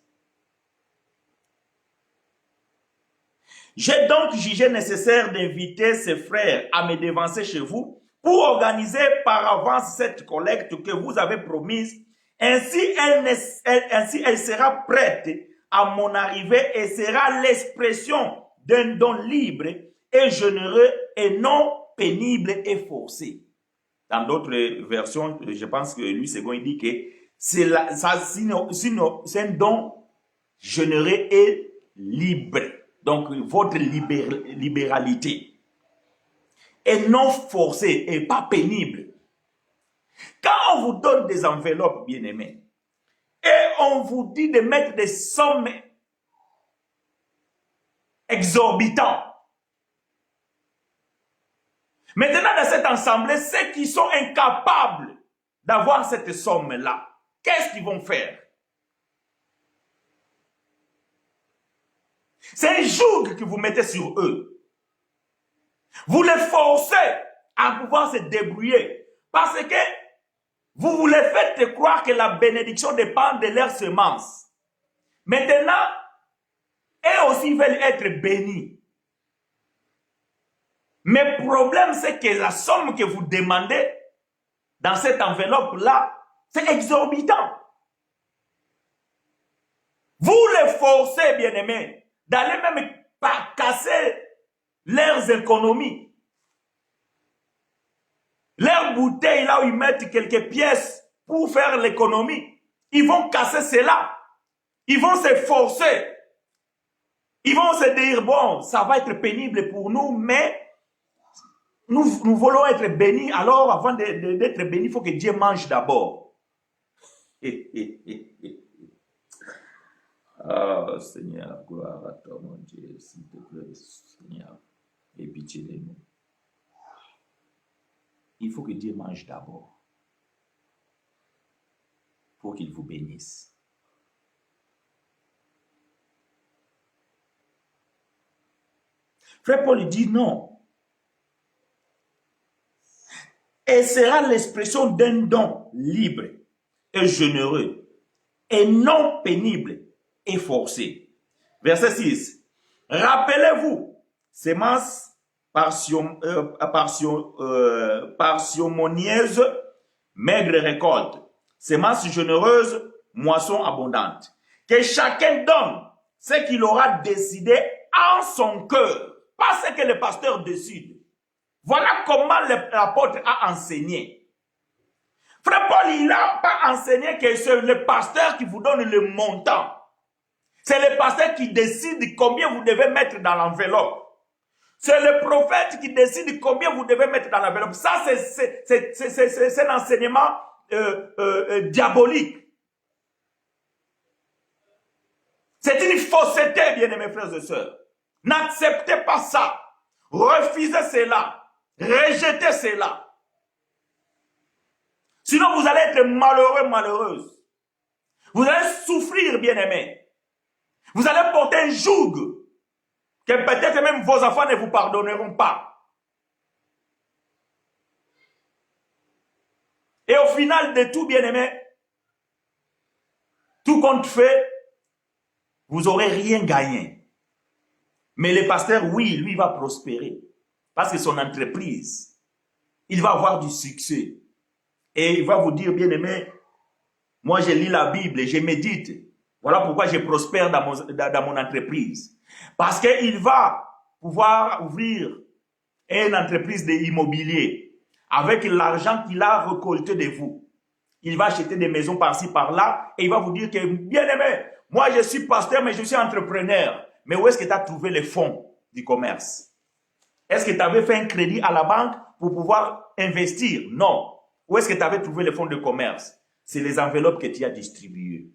Speaker 1: J'ai donc jugé nécessaire d'inviter ses frères à me devancer chez vous pour organiser par avance cette collecte que vous avez promise. Ainsi, elle sera prête à mon arrivée et sera l'expression d'un don libre et généreux et non pénible et forcé. Dans d'autres versions, je pense que Louis II dit que c'est un don généreux et libre. Donc, votre libéralité est non forcée et pas pénible. Quand on vous donne des enveloppes, bien-aimés, et on vous dit de mettre des sommes exorbitantes, maintenant, dans cette assemblée, ceux qui sont incapables d'avoir cette somme-là, qu'est-ce qu'ils vont faire? C'est un joug que vous mettez sur eux. Vous les forcez à pouvoir se débrouiller parce que vous voulez faire croire que la bénédiction dépend de leurs semences. Maintenant, eux aussi veulent être bénis. Mais le problème, c'est que la somme que vous demandez dans cette enveloppe-là, c'est exorbitant. Vous les forcez, bien-aimés, d'aller même pas casser leurs économies. Leurs bouteilles, là où ils mettent quelques pièces pour faire l'économie, ils vont casser cela. Ils vont se forcer. Ils vont se dire, bon, ça va être pénible pour nous, mais nous voulons être bénis. Alors, avant d'être bénis, il faut que Dieu mange d'abord. Ah, Seigneur, gloire à toi, mon Dieu, s'il te plaît, Seigneur, aie pitié de nous. Il faut que Dieu mange d'abord pour qu'il vous bénisse. Frère Paul dit non. Et sera l'expression d'un don libre et généreux et non pénible et forcé. Verset 6. Rappelez-vous, sémence parcimonieuse, maigre récolte, sémence généreuse, moisson abondante. Que chacun donne ce qu'il aura décidé en son cœur, pas ce que le pasteur décide. Voilà comment l'apôtre a enseigné. Frère Paul, il n'a pas enseigné que c'est le pasteur qui vous donne le montant. C'est le pasteur qui décide combien vous devez mettre dans l'enveloppe. C'est le prophète qui décide combien vous devez mettre dans l'enveloppe. Ça, c'est un enseignement diabolique. fausseté, bien-aimés frères et sœurs. N'acceptez pas ça. Refusez cela. Rejetez cela. Sinon, vous allez être malheureux, malheureuse. Vous allez souffrir, bien-aimés. Vous allez porter un joug que peut-être même vos enfants ne vous pardonneront pas. Et au final de tout, bien-aimés, tout compte fait, vous n'aurez rien gagné. Mais le pasteur, oui, lui va prospérer. Parce que son entreprise, il va avoir du succès. Et il va vous dire, bien-aimé, moi je lis la Bible et je médite. Voilà pourquoi je prospère dans mon entreprise. Parce qu'il va pouvoir ouvrir une entreprise d'immobilier avec l'argent qu'il a récolté de vous. Il va acheter des maisons par-ci, par-là et il va vous dire que, bien-aimé, moi je suis pasteur mais je suis entrepreneur. Mais où est-ce que tu as trouvé les fonds du commerce? Est-ce que tu avais fait un crédit à la banque pour pouvoir investir? Non. Où est-ce que tu avais trouvé les fonds de commerce? C'est les enveloppes que tu as distribuées.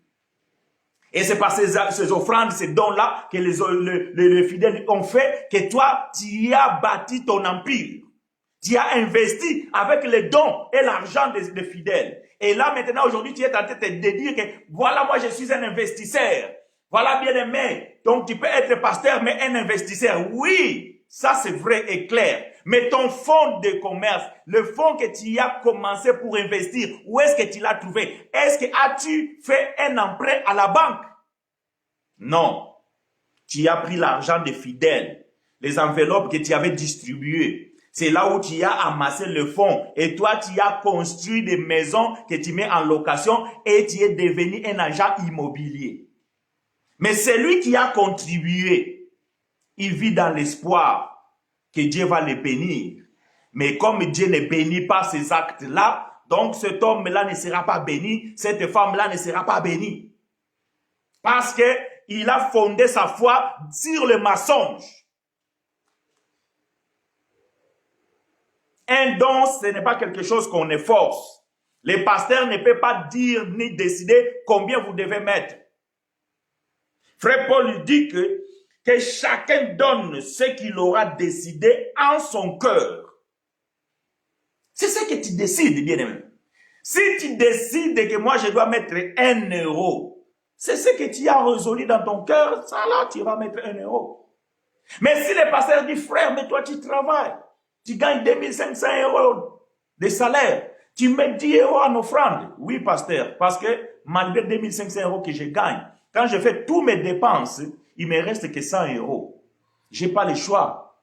Speaker 1: Et c'est par ces offrandes, ces dons-là que les fidèles ont fait que toi, tu as bâti ton empire. Tu as investi avec les dons et l'argent des fidèles. Et là, maintenant, aujourd'hui, tu es en train de te dire que voilà, moi, je suis un investisseur. Voilà, bien aimé. Donc, tu peux être pasteur, mais un investisseur. Oui, ça, c'est vrai et clair. Mais ton fonds de commerce, le fonds que tu as commencé pour investir, où est-ce que tu l'as trouvé? Est-ce que as-tu fait un emprunt à la banque? Non. Tu as pris l'argent des fidèles, les enveloppes que tu avais distribuées. C'est là où tu as amassé le fonds. Et toi, tu as construit des maisons que tu mets en location et tu es devenu un agent immobilier. Mais celui qui a contribué, il vit dans l'espoir que Dieu va le bénir. Mais comme Dieu ne bénit pas ces actes-là, donc cet homme-là ne sera pas béni, cette femme-là ne sera pas bénie. Parce qu'il a fondé sa foi sur le mensonge. Un don, ce n'est pas quelque chose qu'on efforce. Le pasteur ne peut pas dire ni décider combien vous devez mettre. Frère Paul lui dit que chacun donne ce qu'il aura décidé en son cœur. C'est ce que tu décides, bien-aimé. Si tu décides que moi je dois mettre 1 euro, c'est ce que tu as résolu dans ton cœur, ça là, tu vas mettre 1 euro. Mais si le pasteur dit, frère, mais toi tu travailles, tu gagnes 2500 euros de salaire, tu mets 10 euros en offrande. Oui, pasteur, parce que malgré 2500 euros que je gagne, quand je fais tous mes dépenses, il me reste que 100 euros. Je n'ai pas le choix.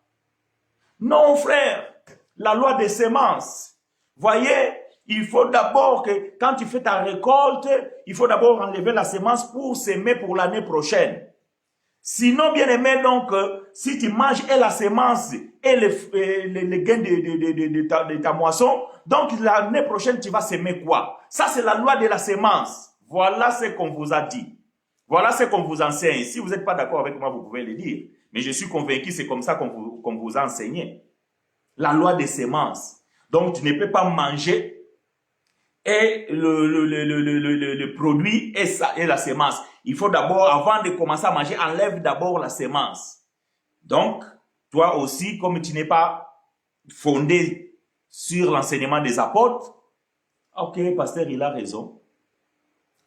Speaker 1: Non, frère, la loi des semences. Voyez, il faut d'abord que quand tu fais ta récolte, il faut d'abord enlever la semence pour s'aimer pour l'année prochaine. Sinon, bien aimé, donc, si tu manges et la semence et le gain de ta moisson, donc l'année prochaine, tu vas s'aimer quoi? Ça, c'est la loi de la semence. Voilà ce qu'on vous a dit. Voilà ce qu'on vous enseigne. Si vous n'êtes pas d'accord avec moi, vous pouvez le dire. Mais je suis convaincu, c'est comme ça qu'on vous a enseigné. La loi des semences. Donc, tu ne peux pas manger et le produit et la semence. Il faut d'abord, avant de commencer à manger, enlève d'abord la semence. Donc, toi aussi, comme tu n'es pas fondé sur l'enseignement des apôtres, ok, pasteur, il a raison.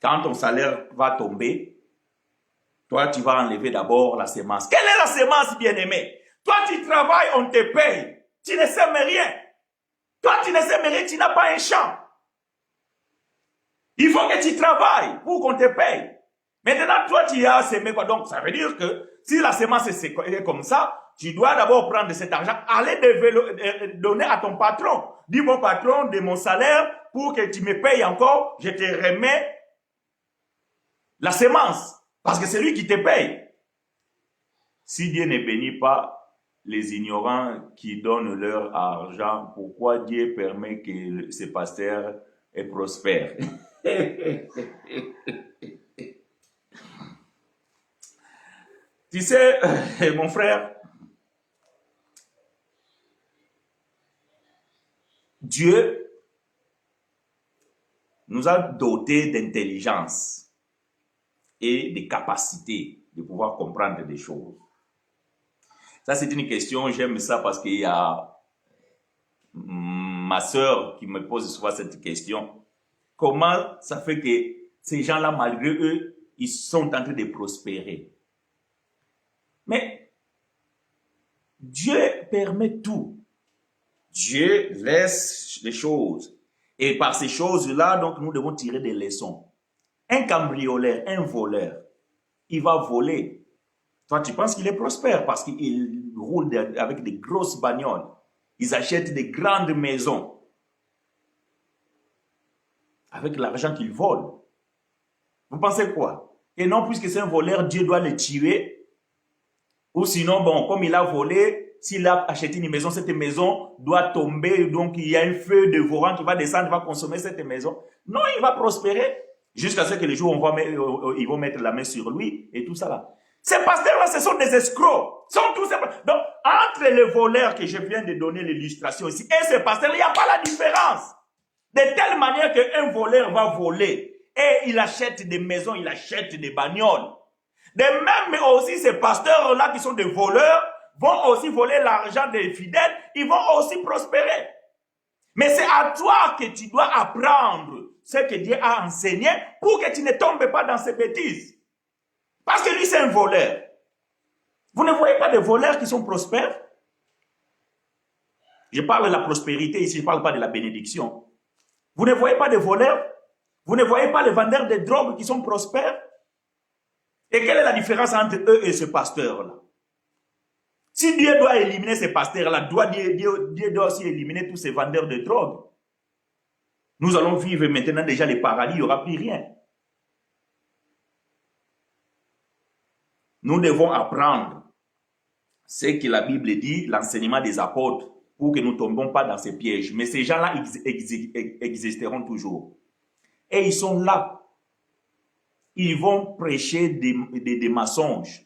Speaker 1: Quand ton salaire va tomber, toi, tu vas enlever d'abord la semence. Quelle est la semence, bien-aimé? Toi, tu travailles, on te paye. Tu ne sèmes rien. Toi, tu ne sèmes rien, tu n'as pas un champ. Il faut que tu travailles pour qu'on te paye. Maintenant, toi, tu as semé quoi? Donc, ça veut dire que si la semence est comme ça, tu dois d'abord prendre cet argent, aller donner à ton patron. Dis, mon patron, de mon salaire, pour que tu me payes encore, je te remets la semence. Parce que c'est lui qui te paye. Si Dieu ne bénit pas les ignorants qui donnent leur argent, pourquoi Dieu permet que ces pasteurs prospèrent? Tu sais, mon frère, Dieu nous a dotés d'intelligence. et des capacités de pouvoir comprendre des choses. Ça, c'est une question, j'aime ça parce qu'il y a ma sœur qui me pose souvent cette question. Comment ça fait que ces gens-là, malgré eux, ils sont en train de prospérer? Mais Dieu permet tout. Dieu laisse les choses. Et par ces choses-là, donc, nous devons tirer des leçons. Un cambrioleur, un voleur, il va voler. Toi, tu penses qu'il est prospère parce qu'il roule avec des grosses bagnoles. Ils achètent des grandes maisons avec l'argent qu'ils volent. Vous pensez quoi? Et non, puisque c'est un voleur, Dieu doit le tuer. Ou sinon, bon, comme il a volé, s'il a acheté une maison, cette maison doit tomber. Donc, il y a un feu dévorant qui va descendre, va consommer cette maison. Non, il va prospérer. Jusqu'à ce que les jours, ils vont mettre la main sur lui et tout ça là. Ces pasteurs-là, ce sont des escrocs. Donc, entre les voleurs que je viens de donner l'illustration ici et ces pasteurs, il n'y a pas la différence. De telle manière qu'un voleur va voler et il achète des maisons, il achète des bagnoles. De même aussi, ces pasteurs-là qui sont des voleurs vont aussi voler l'argent des fidèles, ils vont aussi prospérer. Mais c'est à toi que tu dois apprendre ce que Dieu a enseigné pour que tu ne tombes pas dans ces bêtises. Parce que lui, c'est un voleur. Vous ne voyez pas des voleurs qui sont prospères? Je parle de la prospérité ici, je ne parle pas de la bénédiction. Vous ne voyez pas des voleurs? Vous ne voyez pas les vendeurs de drogue qui sont prospères? Et quelle est la différence entre eux et ce pasteur-là? Si Dieu doit éliminer ces pasteurs-là, Dieu doit aussi éliminer tous ces vendeurs de drogue. Nous allons vivre maintenant déjà les paradis, il n'y aura plus rien. Nous devons apprendre ce que la Bible dit, l'enseignement des apôtres, pour que nous ne tombions pas dans ces pièges. Mais ces gens-là existeront toujours. Et ils sont là. Ils vont prêcher des mensonges.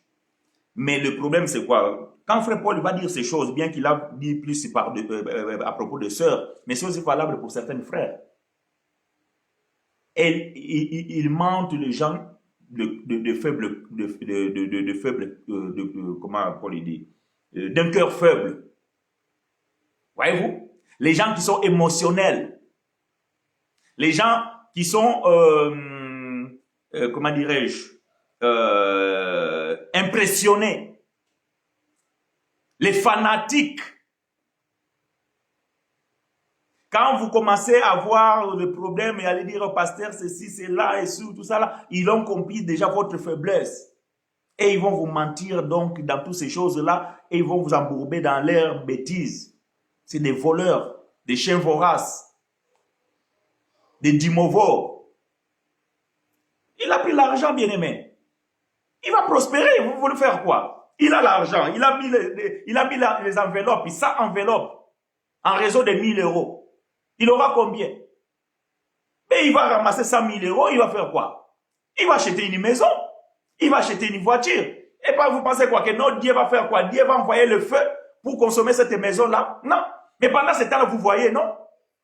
Speaker 1: Mais le problème, c'est quoi? Quand Frère Paul va dire ces choses, bien qu'il a dit plus à propos de sœurs, mais c'est aussi valable pour certains frères. Et il mentent les gens comment Paul dit, d'un cœur faible. Voyez-vous? Les gens qui sont émotionnels. Les gens qui sont, comment dirais-je, impressionnés. Les fanatiques. Quand vous commencez à voir le problème et aller dire au pasteur ceci, c'est là et tout ça là, ils ont compris déjà votre faiblesse. Et ils vont vous mentir donc dans toutes ces choses-là et ils vont vous embourber dans leurs bêtises. C'est des voleurs, des chiens voraces, des dimovores. Il a pris l'argent, bien-aimé. Il va prospérer, vous voulez faire quoi? Il a l'argent, il a mis les enveloppes, ça enveloppe en réseau de 1000 euros. Il aura combien? Mais il va ramasser 100 000 euros, il va faire quoi? Il va acheter une maison, il va acheter une voiture. Et pas vous pensez quoi? Que non, Dieu va faire quoi? Dieu va envoyer le feu pour consommer cette maison-là? Non. Mais pendant ce temps-là, vous voyez, non?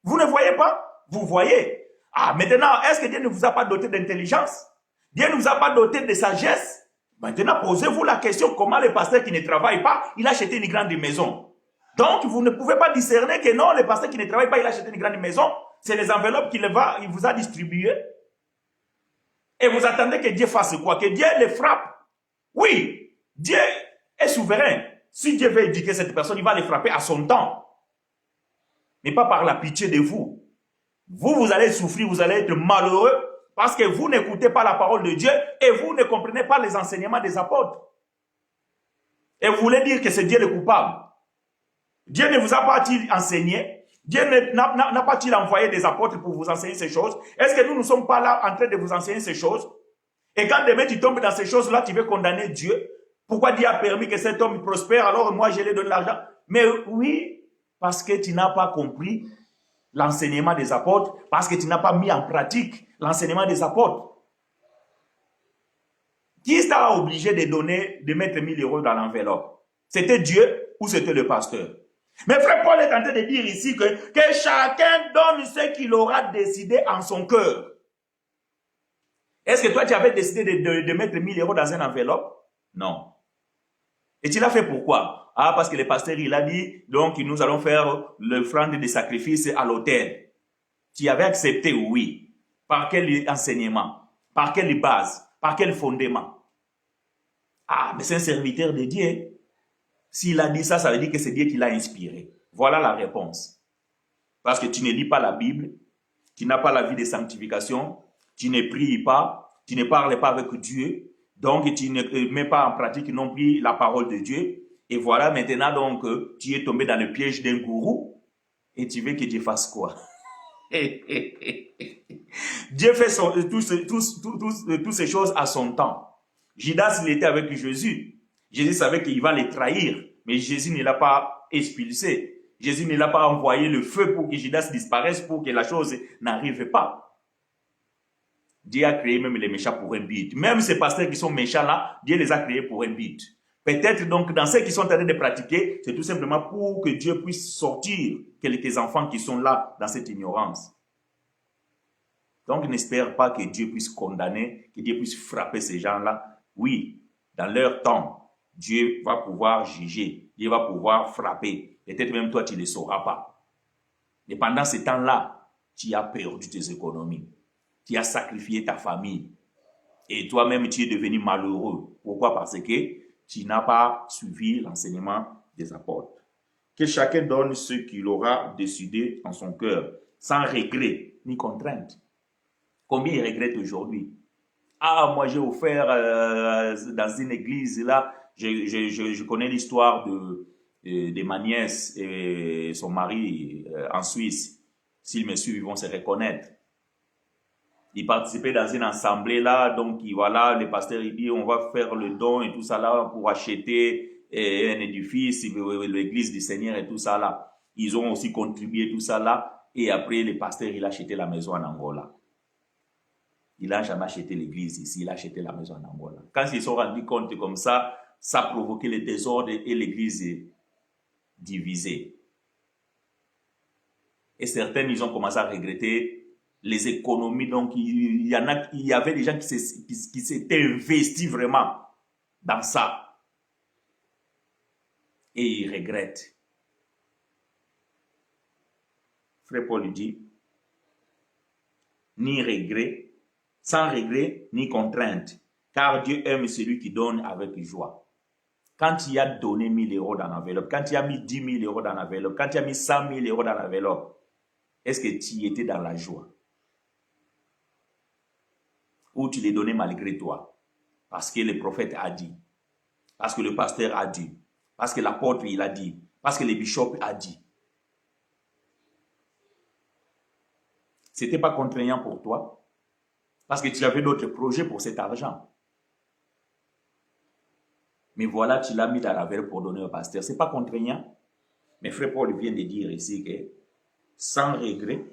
Speaker 1: Vous ne voyez pas? Vous voyez. Ah, maintenant, est-ce que Dieu ne vous a pas doté d'intelligence? Dieu ne vous a pas doté de sagesse? Maintenant, posez-vous la question, comment le pasteur qui ne travaille pas, il a acheté une grande maison? Donc, vous ne pouvez pas discerner que non, le pasteur qui ne travaille pas, il a acheté une grande maison. C'est les enveloppes qu'il vous a distribuées. Et vous attendez que Dieu fasse quoi? Que Dieu les frappe? Oui, Dieu est souverain. Si Dieu veut éduquer cette personne, il va les frapper à son temps. Mais pas par la pitié de vous. Vous allez souffrir, vous allez être malheureux parce que vous n'écoutez pas la parole de Dieu et vous ne comprenez pas les enseignements des apôtres. Et vous voulez dire que c'est Dieu le coupable. Dieu ne vous a pas-il enseigné? Dieu n'a pas-il envoyé des apôtres pour vous enseigner ces choses? Est-ce que nous ne sommes pas là en train de vous enseigner ces choses? Et quand demain tu tombes dans ces choses-là, tu veux condamner Dieu? Pourquoi Dieu a permis que cet homme prospère alors moi je lui donne l'argent? Mais oui, parce que tu n'as pas compris l'enseignement des apôtres, parce que tu n'as pas mis en pratique l'enseignement des apôtres. Qui t'a obligé de mettre 1000 euros dans l'enveloppe? C'était Dieu ou c'était le pasteur? Mais frère Paul est en train de dire ici que chacun donne ce qu'il aura décidé en son cœur. Est-ce que toi, tu avais décidé de mettre 1000 euros dans une enveloppe? Non. Et tu l'as fait pourquoi? Ah, parce que le pasteur, il a dit, donc nous allons faire l'offrande de sacrifice à l'autel. Tu avais accepté, oui. Par quel enseignement? Par quelle base? Par quel fondement? Ah, mais c'est un serviteur de Dieu. S'il a dit ça, ça veut dire que c'est Dieu qui l'a inspiré. Voilà la réponse. Parce que tu ne lis pas la Bible, tu n'as pas la vie de sanctification, tu ne pries pas, tu ne parles pas avec Dieu, donc tu ne mets pas en pratique non plus la parole de Dieu. Et voilà maintenant donc tu es tombé dans le piège d'un gourou et tu veux que Dieu fasse quoi? Dieu fait toutes ces choses à son temps. Judas, il était avec Jésus. Jésus savait qu'il va les trahir, mais Jésus ne l'a pas expulsé. Jésus ne l'a pas envoyé le feu pour que Judas disparaisse, pour que la chose n'arrive pas. Dieu a créé même les méchants pour un but. Même ces pasteurs qui sont méchants là, Dieu les a créés pour un but. Peut-être donc dans ceux qui sont en train de pratiquer, c'est tout simplement pour que Dieu puisse sortir quelques enfants qui sont là dans cette ignorance. Donc n'espère pas que Dieu puisse condamner, que Dieu puisse frapper ces gens-là. Oui, dans leur temps, Dieu va pouvoir juger, Dieu va pouvoir frapper. Peut-être même toi, tu ne le sauras pas. Et pendant ce temps-là, tu as perdu tes économies. Tu as sacrifié ta famille. Et toi-même, tu es devenu malheureux. Pourquoi? Parce que tu n'as pas suivi l'enseignement des apôtres. Que chacun donne ce qu'il aura décidé en son cœur, sans regret ni contrainte. Combien il regrette aujourd'hui? Ah, moi j'ai offert dans une église là, je connais l'histoire de ma nièce et son mari en Suisse. S'ils me suivent, ils vont se reconnaître. Ils participaient dans une assemblée là, donc voilà, le pasteur il dit on va faire le don et tout ça là pour acheter un édifice, l'église du Seigneur et tout ça là. Ils ont aussi contribué tout ça là et après le pasteur il a acheté la maison en Angola. Il n'a jamais acheté l'église ici, il a acheté la maison en Angola. Quand ils se sont rendus compte comme ça a provoqué le désordre et l'église divisée. Et certains, ils ont commencé à regretter les économies. Donc, il y avait des gens qui s'étaient investis vraiment dans ça. Et ils regrettent. Frère Paul dit, ni regret, sans regret, ni contrainte, car Dieu aime celui qui donne avec joie. Quand tu as donné 1000 euros dans l'enveloppe, quand tu as mis 10 000 euros dans l'enveloppe, quand tu as mis 100 000 euros dans l'enveloppe, est-ce que tu étais dans la joie? Ou tu les donnais malgré toi? Parce que le prophète a dit, parce que le pasteur a dit, parce que l'apôtre il a dit, parce que le bishop a dit. Ce n'était pas contraignant pour toi, parce que tu avais d'autres projets pour cet argent. Mais voilà, tu l'as mis dans la verre pour donner au pasteur. Ce n'est pas contraignant. Mais frère Paul vient de dire ici que sans regret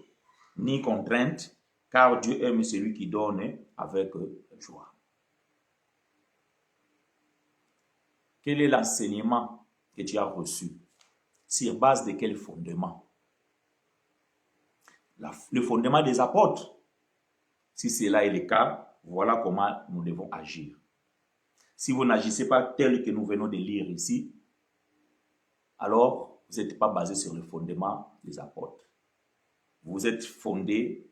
Speaker 1: ni contrainte, car Dieu aime celui qui donne avec joie. Quel est l'enseignement que tu as reçu? Sur base de quel fondement? Le fondement des apôtres. Si cela est le cas, voilà comment nous devons agir. Si vous n'agissez pas tel que nous venons de lire ici, alors vous n'êtes pas basé sur le fondement des apôtres. Vous êtes fondé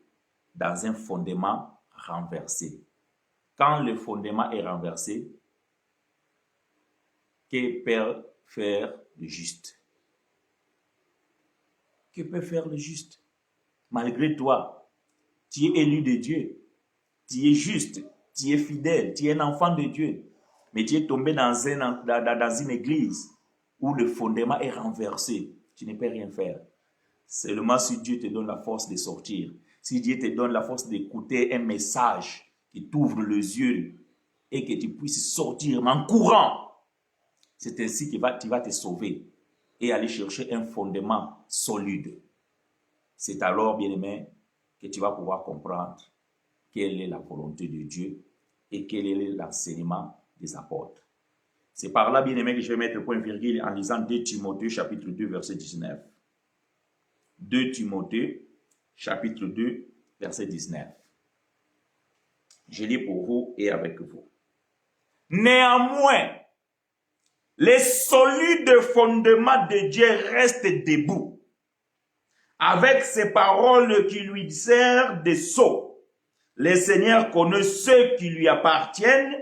Speaker 1: dans un fondement renversé. Quand le fondement est renversé, que peut faire le juste? Que peut faire le juste? Malgré toi, tu es élu de Dieu, tu es juste, tu es fidèle, tu es un enfant de Dieu, mais tu es tombé dans une église où le fondement est renversé. Tu ne peux rien faire. Seulement si Dieu te donne la force de sortir, si Dieu te donne la force d'écouter un message qui t'ouvre les yeux et que tu puisses sortir en courant, c'est ainsi que tu vas te sauver et aller chercher un fondement solide. C'est alors, bien-aimé, que tu vas pouvoir comprendre quelle est la volonté de Dieu et quel est l'enseignement des apôtres. C'est par là, bien-aimé, que je vais mettre point virgule en lisant 2 Timothée, chapitre 2, verset 19. 2 Timothée, chapitre 2, verset 19. Je lis pour vous et avec vous. Néanmoins, les solides fondements de Dieu restent debout, avec ces paroles qui lui servent de sceau. Le Seigneur connaît ceux qui lui appartiennent,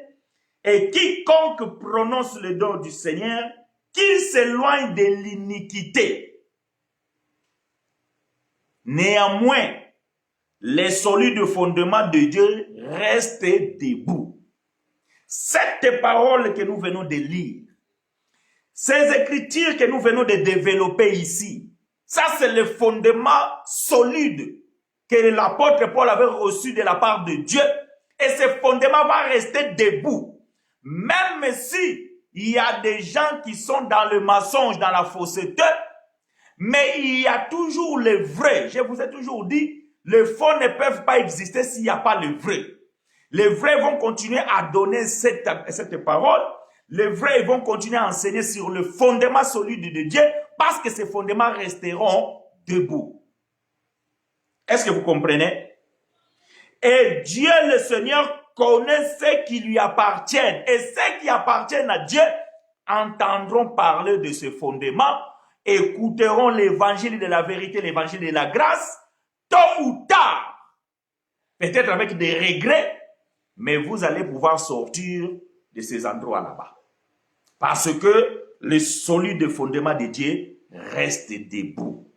Speaker 1: et quiconque prononce le nom du Seigneur, qu'il s'éloigne de l'iniquité. Néanmoins, les solides fondements de Dieu restent debout. Cette parole que nous venons de lire, ces écritures que nous venons de développer ici, ça c'est le fondement solide que l'apôtre Paul avait reçu de la part de Dieu. Et ce fondement va rester debout. Même si il y a des gens qui sont dans le mensonge, dans la fausseté, mais il y a toujours le vrai. Je vous ai toujours dit, les faux ne peuvent pas exister s'il n'y a pas le vrai. Les vrais vont continuer à donner cette parole. Les vrais vont continuer à enseigner sur le fondement solide de Dieu parce que ces fondements resteront debout. Est-ce que vous comprenez? Et Dieu le Seigneur connaît ceux qui lui appartiennent. Et ceux qui appartiennent à Dieu entendront parler de ce fondement, écouteront l'évangile de la vérité, l'évangile de la grâce, tôt ou tard, peut-être avec des regrets, mais vous allez pouvoir sortir de ces endroits là-bas. Parce que le solide fondement de Dieu reste debout.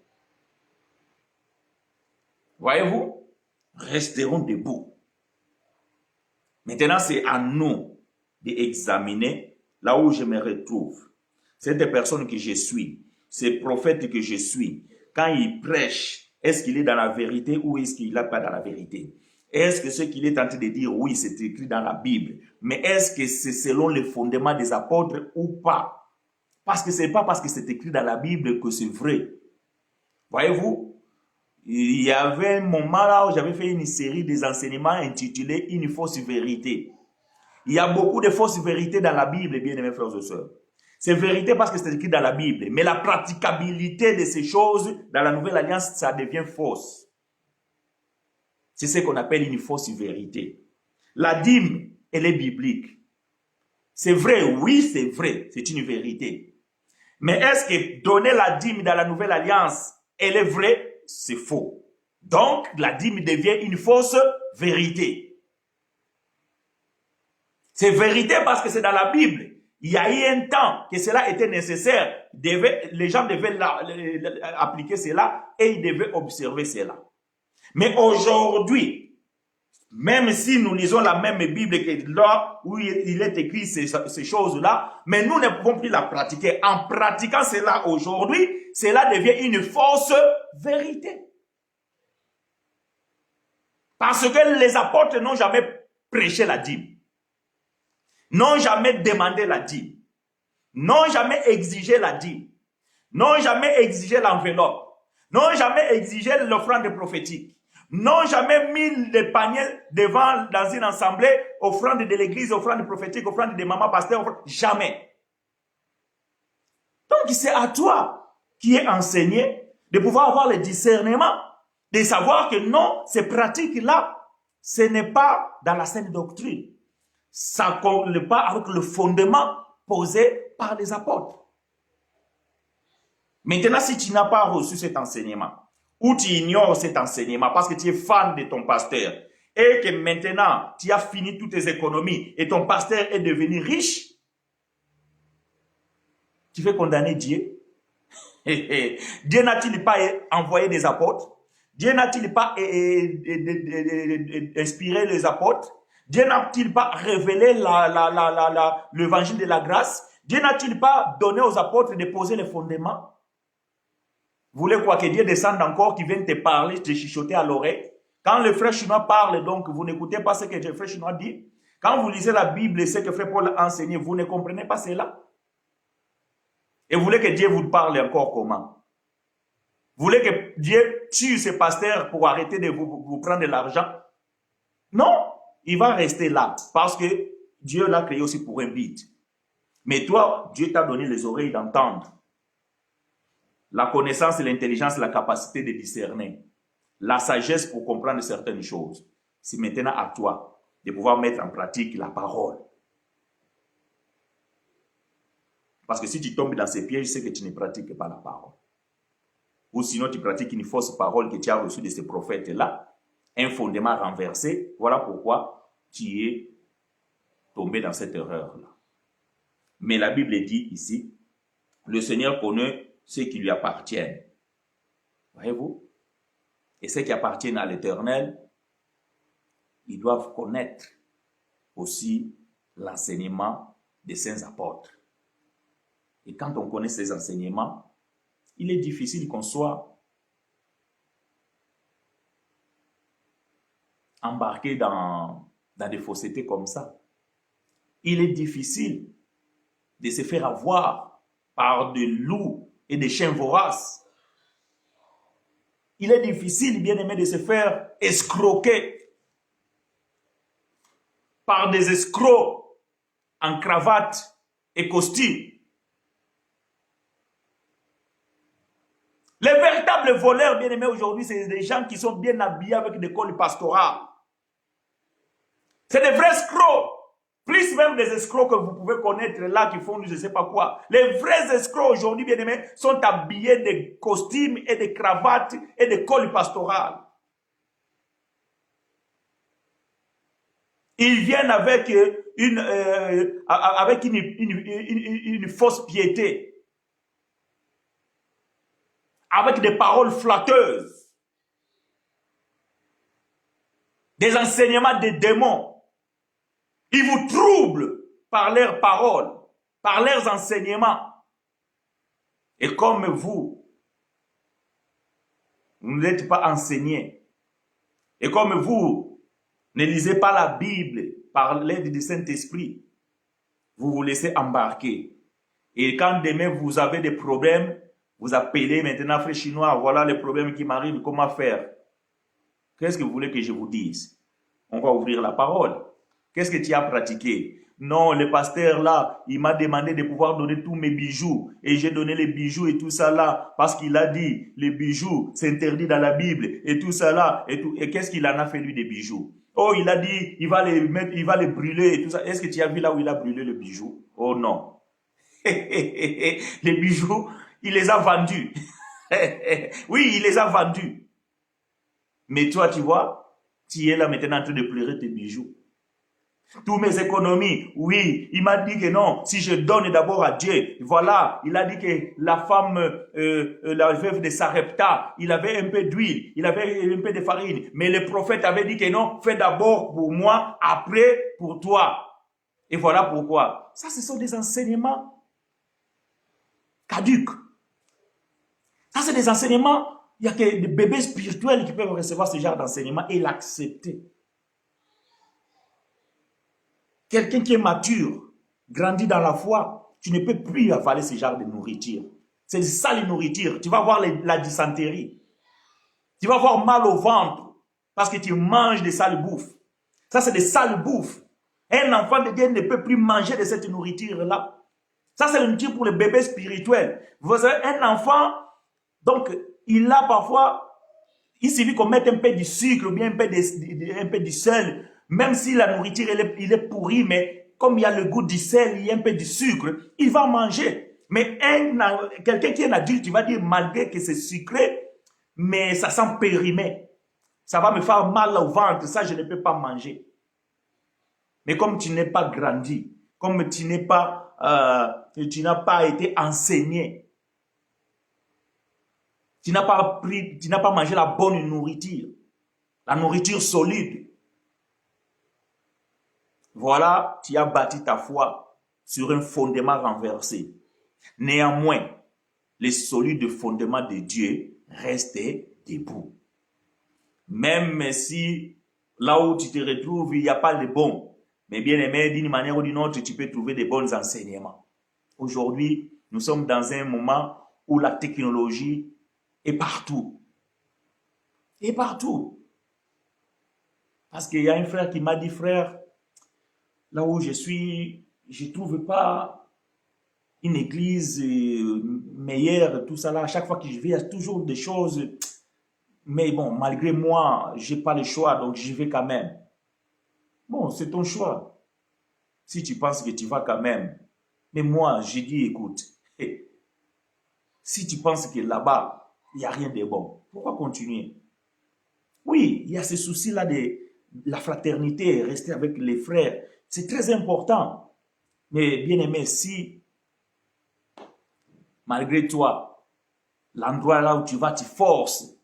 Speaker 1: Voyez-vous? Resteront debout. Maintenant, c'est à nous d'examiner là où je me retrouve. Cette personne que je suis, ce prophète que je suis, quand il prêche, est-ce qu'il est dans la vérité ou est-ce qu'il n'est pas dans la vérité? Est-ce que ce qu'il est en train de dire, oui, c'est écrit dans la Bible, mais est-ce que c'est selon les fondements des apôtres ou pas? Parce que ce n'est pas parce que c'est écrit dans la Bible que c'est vrai. Voyez-vous? Il y avait un moment là où j'avais fait une série des enseignements intitulés « Une fausse vérité ». Il y a beaucoup de fausses vérités dans la Bible, bien aimés frères et sœurs. C'est vérité parce que c'est écrit dans la Bible, mais la praticabilité de ces choses dans la Nouvelle Alliance, ça devient fausse. C'est ce qu'on appelle une fausse vérité. La dîme, elle est biblique. C'est vrai, oui, c'est vrai, c'est une vérité. Mais est-ce que donner la dîme dans la Nouvelle Alliance, elle est vraie? C'est faux. Donc, la dîme devient une fausse vérité. C'est vérité parce que c'est dans la Bible. Il y a eu un temps que cela était nécessaire. Les gens devaient appliquer cela et ils devaient observer cela. Mais aujourd'hui, même si nous lisons la même Bible que là où il est écrit ces choses-là, mais nous ne pouvons plus la pratiquer. En pratiquant cela aujourd'hui, cela devient une fausse vérité. Parce que les apôtres n'ont jamais prêché la dîme, n'ont jamais demandé la dîme, n'ont jamais exigé la dîme, n'ont jamais exigé l'enveloppe, n'ont jamais exigé l'offrande prophétique, n'ont jamais mis les paniers devant dans une assemblée, offrande de l'église, offrande prophétique, offrande de maman pasteur, jamais. Donc c'est à toi qui est enseigné de pouvoir avoir le discernement, de savoir que non, ces pratiques-là, ce n'est pas dans la saine doctrine. Ça ne colle pas avec le fondement posé par les apôtres. Maintenant, si tu n'as pas reçu cet enseignement, ou tu ignores cet enseignement parce que tu es fan de ton pasteur, et que maintenant, tu as fini toutes tes économies, et ton pasteur est devenu riche, tu veux condamner Dieu? Dieu n'a-t-il pas envoyé des apôtres? Dieu n'a-t-il pas inspiré les apôtres? Dieu n'a-t-il pas révélé l'évangile de la grâce? Dieu n'a-t-il pas donné aux apôtres de poser les fondements? Vous voulez quoi, que Dieu descende encore, qui vienne te parler, te chuchoter à l'oreille? Quand le frère chinois parle, donc, vous n'écoutez pas ce que le frère chinois dit? Quand vous lisez la Bible et ce que frère Paul a enseigné, vous ne comprenez pas cela? Et vous voulez que Dieu vous parle encore comment? Vous voulez que Dieu tue ses pasteurs pour arrêter de vous prendre de l'argent? Non, il va rester là parce que Dieu l'a créé aussi pour un but. Mais toi, Dieu t'a donné les oreilles d'entendre. La connaissance, l'intelligence, la capacité de discerner. La sagesse pour comprendre certaines choses. C'est maintenant à toi de pouvoir mettre en pratique la parole. Parce que si tu tombes dans ces pièges, c'est que tu ne pratiques pas la parole. Ou sinon tu pratiques une fausse parole que tu as reçue de ces prophètes-là, un fondement renversé. Voilà pourquoi tu es tombé dans cette erreur-là. Mais la Bible dit ici, le Seigneur connaît ceux qui lui appartiennent. Voyez-vous? Et ceux qui appartiennent à l'Éternel, ils doivent connaître aussi l'enseignement des saints apôtres. Et quand on connaît ces enseignements, il est difficile qu'on soit embarqué dans des faussetés comme ça. Il est difficile de se faire avoir par des loups et des chiens voraces. Il est difficile, bien aimé, de se faire escroquer par des escrocs en cravate et costume. Les véritables voleurs, bien aimés, aujourd'hui, c'est des gens qui sont bien habillés avec des cols pastorales. C'est des vrais escrocs. Plus même des escrocs que vous pouvez connaître là, qui font je ne sais pas quoi. Les vrais escrocs aujourd'hui, bien aimés, sont habillés de costumes et de cravates et de cols pastorales. Ils viennent avec une fausse piété. Avec des paroles flatteuses, des enseignements des démons. Ils vous troublent par leurs paroles, par leurs enseignements. Et comme vous n'êtes pas enseignés, et comme vous ne lisez pas la Bible par l'aide du Saint-Esprit, vous vous laissez embarquer. Et quand demain vous avez des problèmes, vous appelez maintenant, frère chinois, voilà les problèmes qui m'arrivent, comment faire? Qu'est-ce que vous voulez que je vous dise? On va ouvrir la parole. Qu'est-ce que tu as pratiqué? Non, le pasteur là, il m'a demandé de pouvoir donner tous mes bijoux. Et j'ai donné les bijoux et tout ça là, parce qu'il a dit, les bijoux, c'est interdit dans la Bible. Et tout ça là, et qu'est-ce qu'il en a fait lui des bijoux? Oh, il a dit, il va les brûler et tout ça. Est-ce que tu as vu là où il a brûlé le bijou? Oh non. Les bijoux, il les a vendus. Oui, il les a vendus. Mais toi, tu vois, tu es là maintenant en train de pleurer tes bijoux. Tous mes économies, oui, il m'a dit que non, si je donne d'abord à Dieu, voilà, il a dit que la femme, la veuve de Sarepta, il avait un peu d'huile, il avait un peu de farine, mais le prophète avait dit que non, fais d'abord pour moi, après pour toi. Et voilà pourquoi. Ça, ce sont des enseignements caduques. Ça, c'est des enseignements, il n'y a que des bébés spirituels qui peuvent recevoir ce genre d'enseignement et l'accepter. Quelqu'un qui est mature, grandi dans la foi, tu ne peux plus avaler ce genre de nourriture. C'est ça les nourritures. Tu vas avoir la dysenterie. Tu vas avoir mal au ventre parce que tu manges des sales bouffes. Ça, c'est des sales bouffes. Un enfant de Dieu ne peut plus manger de cette nourriture-là. Ça, c'est la nourriture pour les bébés spirituels. Vous avez un enfant, donc, il a parfois, il suffit qu'on mette un peu du sucre ou bien un peu du sel. Même si la nourriture, il est pourrie, mais comme il y a le goût du sel, il y a un peu du sucre, il va manger. Mais quelqu'un qui est un adulte, tu vas dire, malgré que c'est sucré, mais ça sent périmé. Ça va me faire mal au ventre, ça je ne peux pas manger. Mais comme tu n'es pas grandi, comme tu n'as pas été enseigné, tu n'as pas mangé la bonne nourriture, la nourriture solide. Voilà, tu as bâti ta foi sur un fondement renversé. Néanmoins, les solides fondements de Dieu restent debout. Même si là où tu te retrouves, il n'y a pas de bon. Mais bien aimé, d'une manière ou d'une autre, tu peux trouver des bons enseignements. Aujourd'hui, nous sommes dans un moment où la technologie est partout. Et partout. Parce qu'il y a un frère qui m'a dit, frère, là où je suis, je ne trouve pas une église meilleure, tout ça là. À chaque fois que je vais, il y a toujours des choses. Mais bon, malgré moi, je n'ai pas le choix, donc j'y vais quand même. Bon, c'est ton choix. Si tu penses que tu vas quand même. Mais moi, j'ai dit, écoute, si tu penses que là-bas, il n'y a rien de bon, pourquoi continuer? Oui, il y a ce souci-là de la fraternité, rester avec les frères. C'est très important. Mais bien aimé, si malgré toi, l'endroit là où tu vas, tu forces,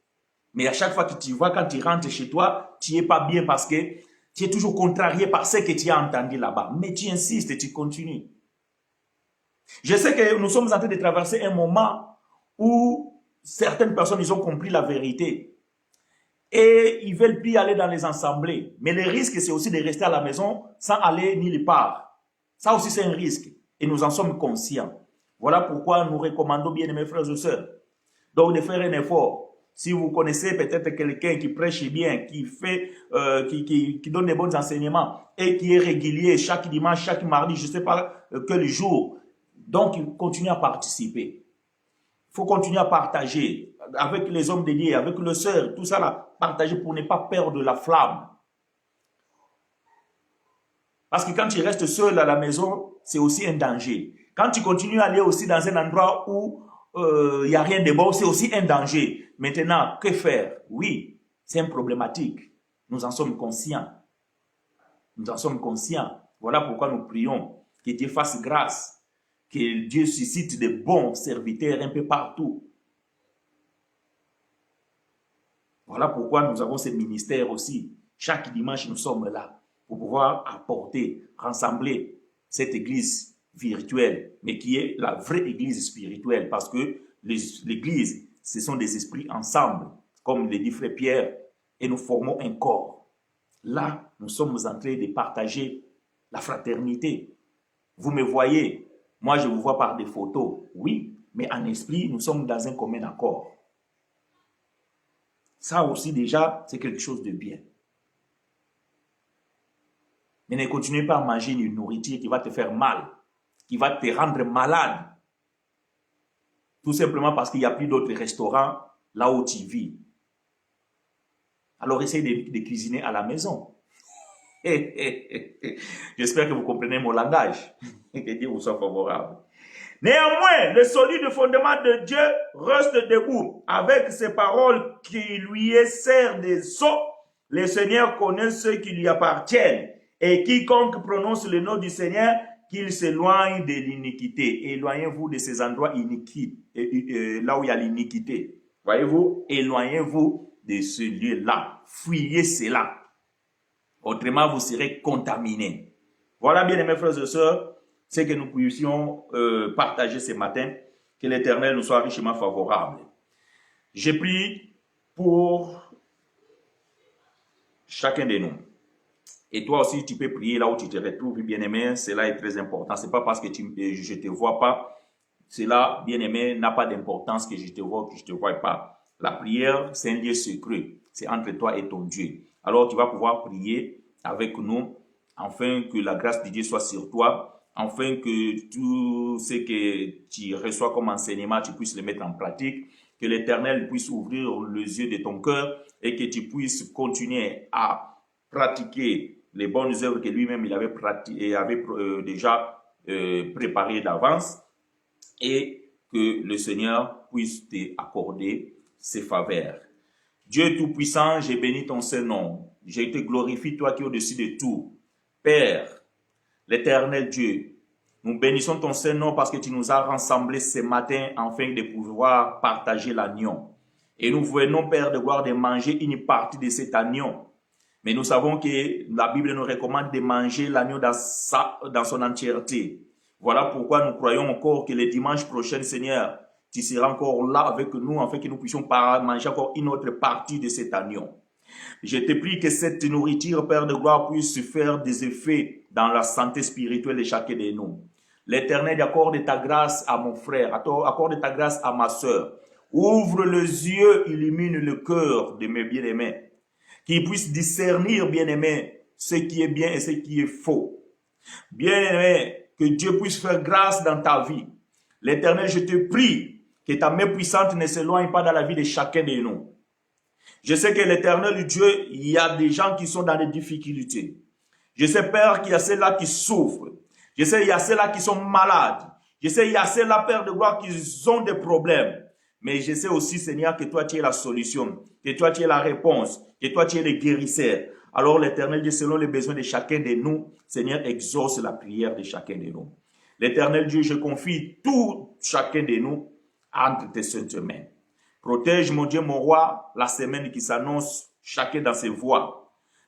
Speaker 1: mais à chaque fois que tu vas, quand tu rentres chez toi, tu n'es pas bien parce que tu es toujours contrarié par ce que tu as entendu là-bas. Mais tu insistes et tu continues. Je sais que nous sommes en train de traverser un moment où certaines personnes, ils ont compris la vérité. Et ils ne veulent plus aller dans les assemblées. Mais le risque, c'est aussi de rester à la maison sans aller nulle part. Ça aussi, c'est un risque. Et nous en sommes conscients. Voilà pourquoi nous recommandons, bien mes frères et sœurs, donc de faire un effort. Si vous connaissez peut-être quelqu'un qui prêche bien, qui fait, qui donne des bons enseignements et qui est régulier chaque dimanche, chaque mardi, je ne sais pas quel jour, donc continuez à participer. Il faut continuer à partager avec les hommes dédiés, avec le sœur, tout ça là, partager pour ne pas perdre la flamme. Parce que quand tu restes seul à la maison, c'est aussi un danger. Quand tu continues à aller aussi dans un endroit où il n'y a rien de bon, c'est aussi un danger. Maintenant, que faire? Oui, c'est une problématique. Nous en sommes conscients. Nous en sommes conscients. Voilà pourquoi nous prions que Dieu fasse grâce, que Dieu suscite de bons serviteurs un peu partout. Voilà pourquoi nous avons ce ministère aussi. Chaque dimanche, nous sommes là pour pouvoir apporter, rassembler cette église virtuelle, mais qui est la vraie église spirituelle, parce que l'église, ce sont des esprits ensemble, comme le dit frère Pierre, et nous formons un corps. Là, nous sommes en train de partager la fraternité. Vous me voyez, moi je vous vois par des photos, oui, mais en esprit, nous sommes dans un commun accord. Ça aussi déjà, c'est quelque chose de bien. Mais ne continuez pas à manger une nourriture qui va te faire mal, qui va te rendre malade. Tout simplement parce qu'il n'y a plus d'autres restaurants là où tu vis. Alors essaye de cuisiner à la maison. J'espère que vous comprenez mon langage. Que Dieu vous soit favorable. Néanmoins, le solide fondement de Dieu reste debout. Avec ces paroles qui lui servent de sceaux, le Seigneur connaît ceux qui lui appartiennent. Et quiconque prononce le nom du Seigneur, qu'il s'éloigne de l'iniquité. Éloignez-vous de ces endroits iniquités, là où il y a l'iniquité. Voyez-vous, éloignez-vous de ce lieu-là. Fuyez cela. Autrement, vous serez contaminés. Voilà, bien aimés frères et sœurs, c'est que nous puissions partager ce matin. Que l'Éternel nous soit richement favorable. J'ai pris pour chacun de nous. Et toi aussi, tu peux prier là où tu te retrouves, bien-aimé. Cela est très important. Ce n'est pas parce que je ne te vois pas. Cela, bien-aimé, n'a pas d'importance que je te vois ou que je ne te vois pas. La prière, c'est un lieu secret. C'est entre toi et ton Dieu. Alors, tu vas pouvoir prier avec nous, afin que la grâce de Dieu soit sur toi, afin que tout ce que tu reçois comme enseignement, tu puisses le mettre en pratique, que l'Éternel puisse ouvrir les yeux de ton cœur et que tu puisses continuer à pratiquer les bonnes œuvres que lui-même il avait, déjà préparées d'avance, et que le Seigneur puisse t'accorder ses faveurs. Dieu Tout-Puissant, j'ai béni ton Saint-Nom. Je te glorifie, toi qui es au-dessus de tout. Père, l'Éternel Dieu, nous bénissons ton Saint-Nom parce que tu nous as rassemblés ce matin afin de pouvoir partager l'agneau. Et nous venons, Père de gloire, de manger une partie de cet agneau. Mais nous savons que la Bible nous recommande de manger l'agneau dans son entièreté. Voilà pourquoi nous croyons encore que le dimanche prochain, Seigneur, tu seras encore là avec nous, afin que nous puissions manger encore une autre partie de cet agneau. Je te prie que cette nourriture, Père de gloire, puisse faire des effets dans la santé spirituelle de chacun de nous. L'Éternel, accorde ta grâce à mon frère, accorde ta grâce à ma soeur. Ouvre les yeux, illumine le cœur de mes bien-aimés. Qu'ils puissent discernir, bien-aimés, ce qui est bien et ce qui est faux. Bien-aimé, que Dieu puisse faire grâce dans ta vie. L'Éternel, je te prie que ta main puissante ne s'éloigne pas dans la vie de chacun de nous. Je sais que l'Éternel Dieu, il y a des gens qui sont dans des difficultés. Je sais, Père, qu'il y a ceux-là qui souffrent. Je sais, il y a ceux-là qui sont malades. Je sais, il y a ceux-là, Père de gloire, qui ont des problèmes. Mais je sais aussi, Seigneur, que toi, tu es la solution, que toi, tu es la réponse, que toi, tu es le guérisseur. Alors, l'Éternel Dieu, selon les besoins de chacun de nous, Seigneur, exauce la prière de chacun de nous. L'Éternel Dieu, je confie tout chacun de nous entre tes saintes mains. Protège, mon Dieu, mon roi, la semaine qui s'annonce, chacun dans ses voies.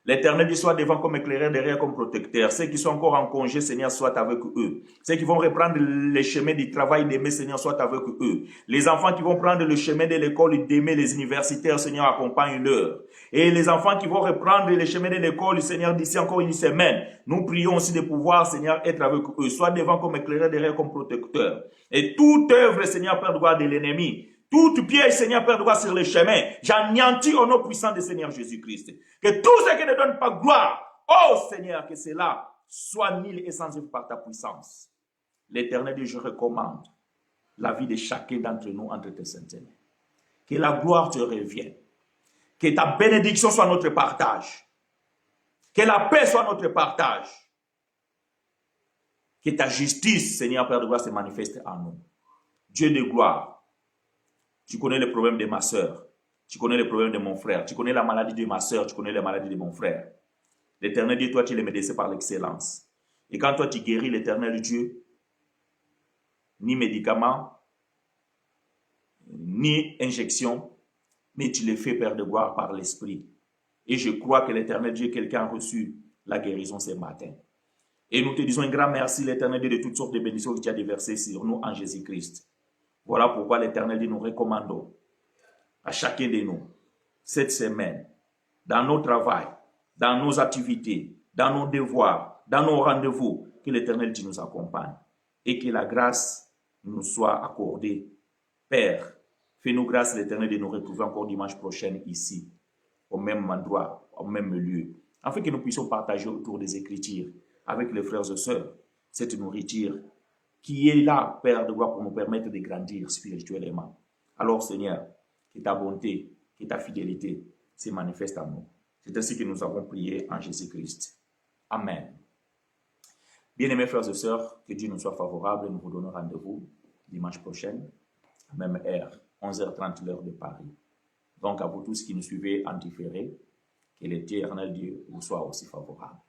Speaker 1: L'Éternel Dieu soit devant comme éclaireur, derrière comme protecteur. Ceux qui sont encore en congé, Seigneur, soit avec eux. Ceux qui vont reprendre les chemins du travail d'aimer, Seigneur, soit avec eux. Les enfants qui vont prendre le chemin de l'école d'aimer, les universitaires, Seigneur, accompagne-leur. Et les enfants qui vont reprendre les chemins de l'école, Seigneur, d'ici encore une semaine, nous prions aussi de pouvoir, Seigneur, être avec eux. Soit devant comme éclaireur, derrière comme protecteur. Et toute œuvre, Seigneur, Père de gloire de l'ennemi, toute piège, Seigneur, Père de gloire, sur le chemin, j'anéantis au nom puissant de Seigneur Jésus-Christ. Que tout ce qui ne donne pas gloire, oh Seigneur, que cela soit nul et sans effet par ta puissance. L'Éternel Dieu, je recommande la vie de chacun d'entre nous entre tes saintes mains. Que la gloire te revienne. Que ta bénédiction soit notre partage. Que la paix soit notre partage. Que ta justice, Seigneur, Père de gloire, se manifeste en nous. Dieu de gloire, tu connais les problèmes de ma soeur. Tu connais les problèmes de mon frère. Tu connais la maladie de ma soeur. Tu connais la maladie de mon frère. L'Éternel Dieu, toi, tu les médecins par l'excellence. Et quand toi, tu guéris, l'Éternel Dieu, ni médicaments, ni injection, mais tu les fais, Père de gloire, par l'Esprit. Et je crois que l'Éternel Dieu, quelqu'un a reçu la guérison ce matin. Et nous te disons un grand merci, l'Éternel Dieu, de toutes sortes de bénédictions que tu as déversées sur nous en Jésus-Christ. Voilà pourquoi l'Éternel Dieu nous recommande à chacun de nous, cette semaine, dans nos travails, dans nos activités, dans nos devoirs, dans nos rendez-vous, que l'Éternel Dieu nous accompagne et que la grâce nous soit accordée. Père, fais-nous grâce, l'Éternel, de nous retrouver encore dimanche prochain ici, au même endroit, au même lieu, afin que nous puissions partager autour des Écritures avec les frères et sœurs cette nourriture qui est là, Père de gloire, pour nous permettre de grandir spirituellement. Alors, Seigneur, que ta bonté, que ta fidélité se manifestent en nous. C'est ainsi que nous avons prié en Jésus-Christ. Amen. Bien-aimés frères et sœurs, que Dieu nous soit favorable. Nous vous donnons rendez-vous dimanche prochain, à même heure, 11h30 l'heure de Paris. Donc, à vous tous qui nous suivez en différé, que l'Éternel Dieu vous soit aussi favorable.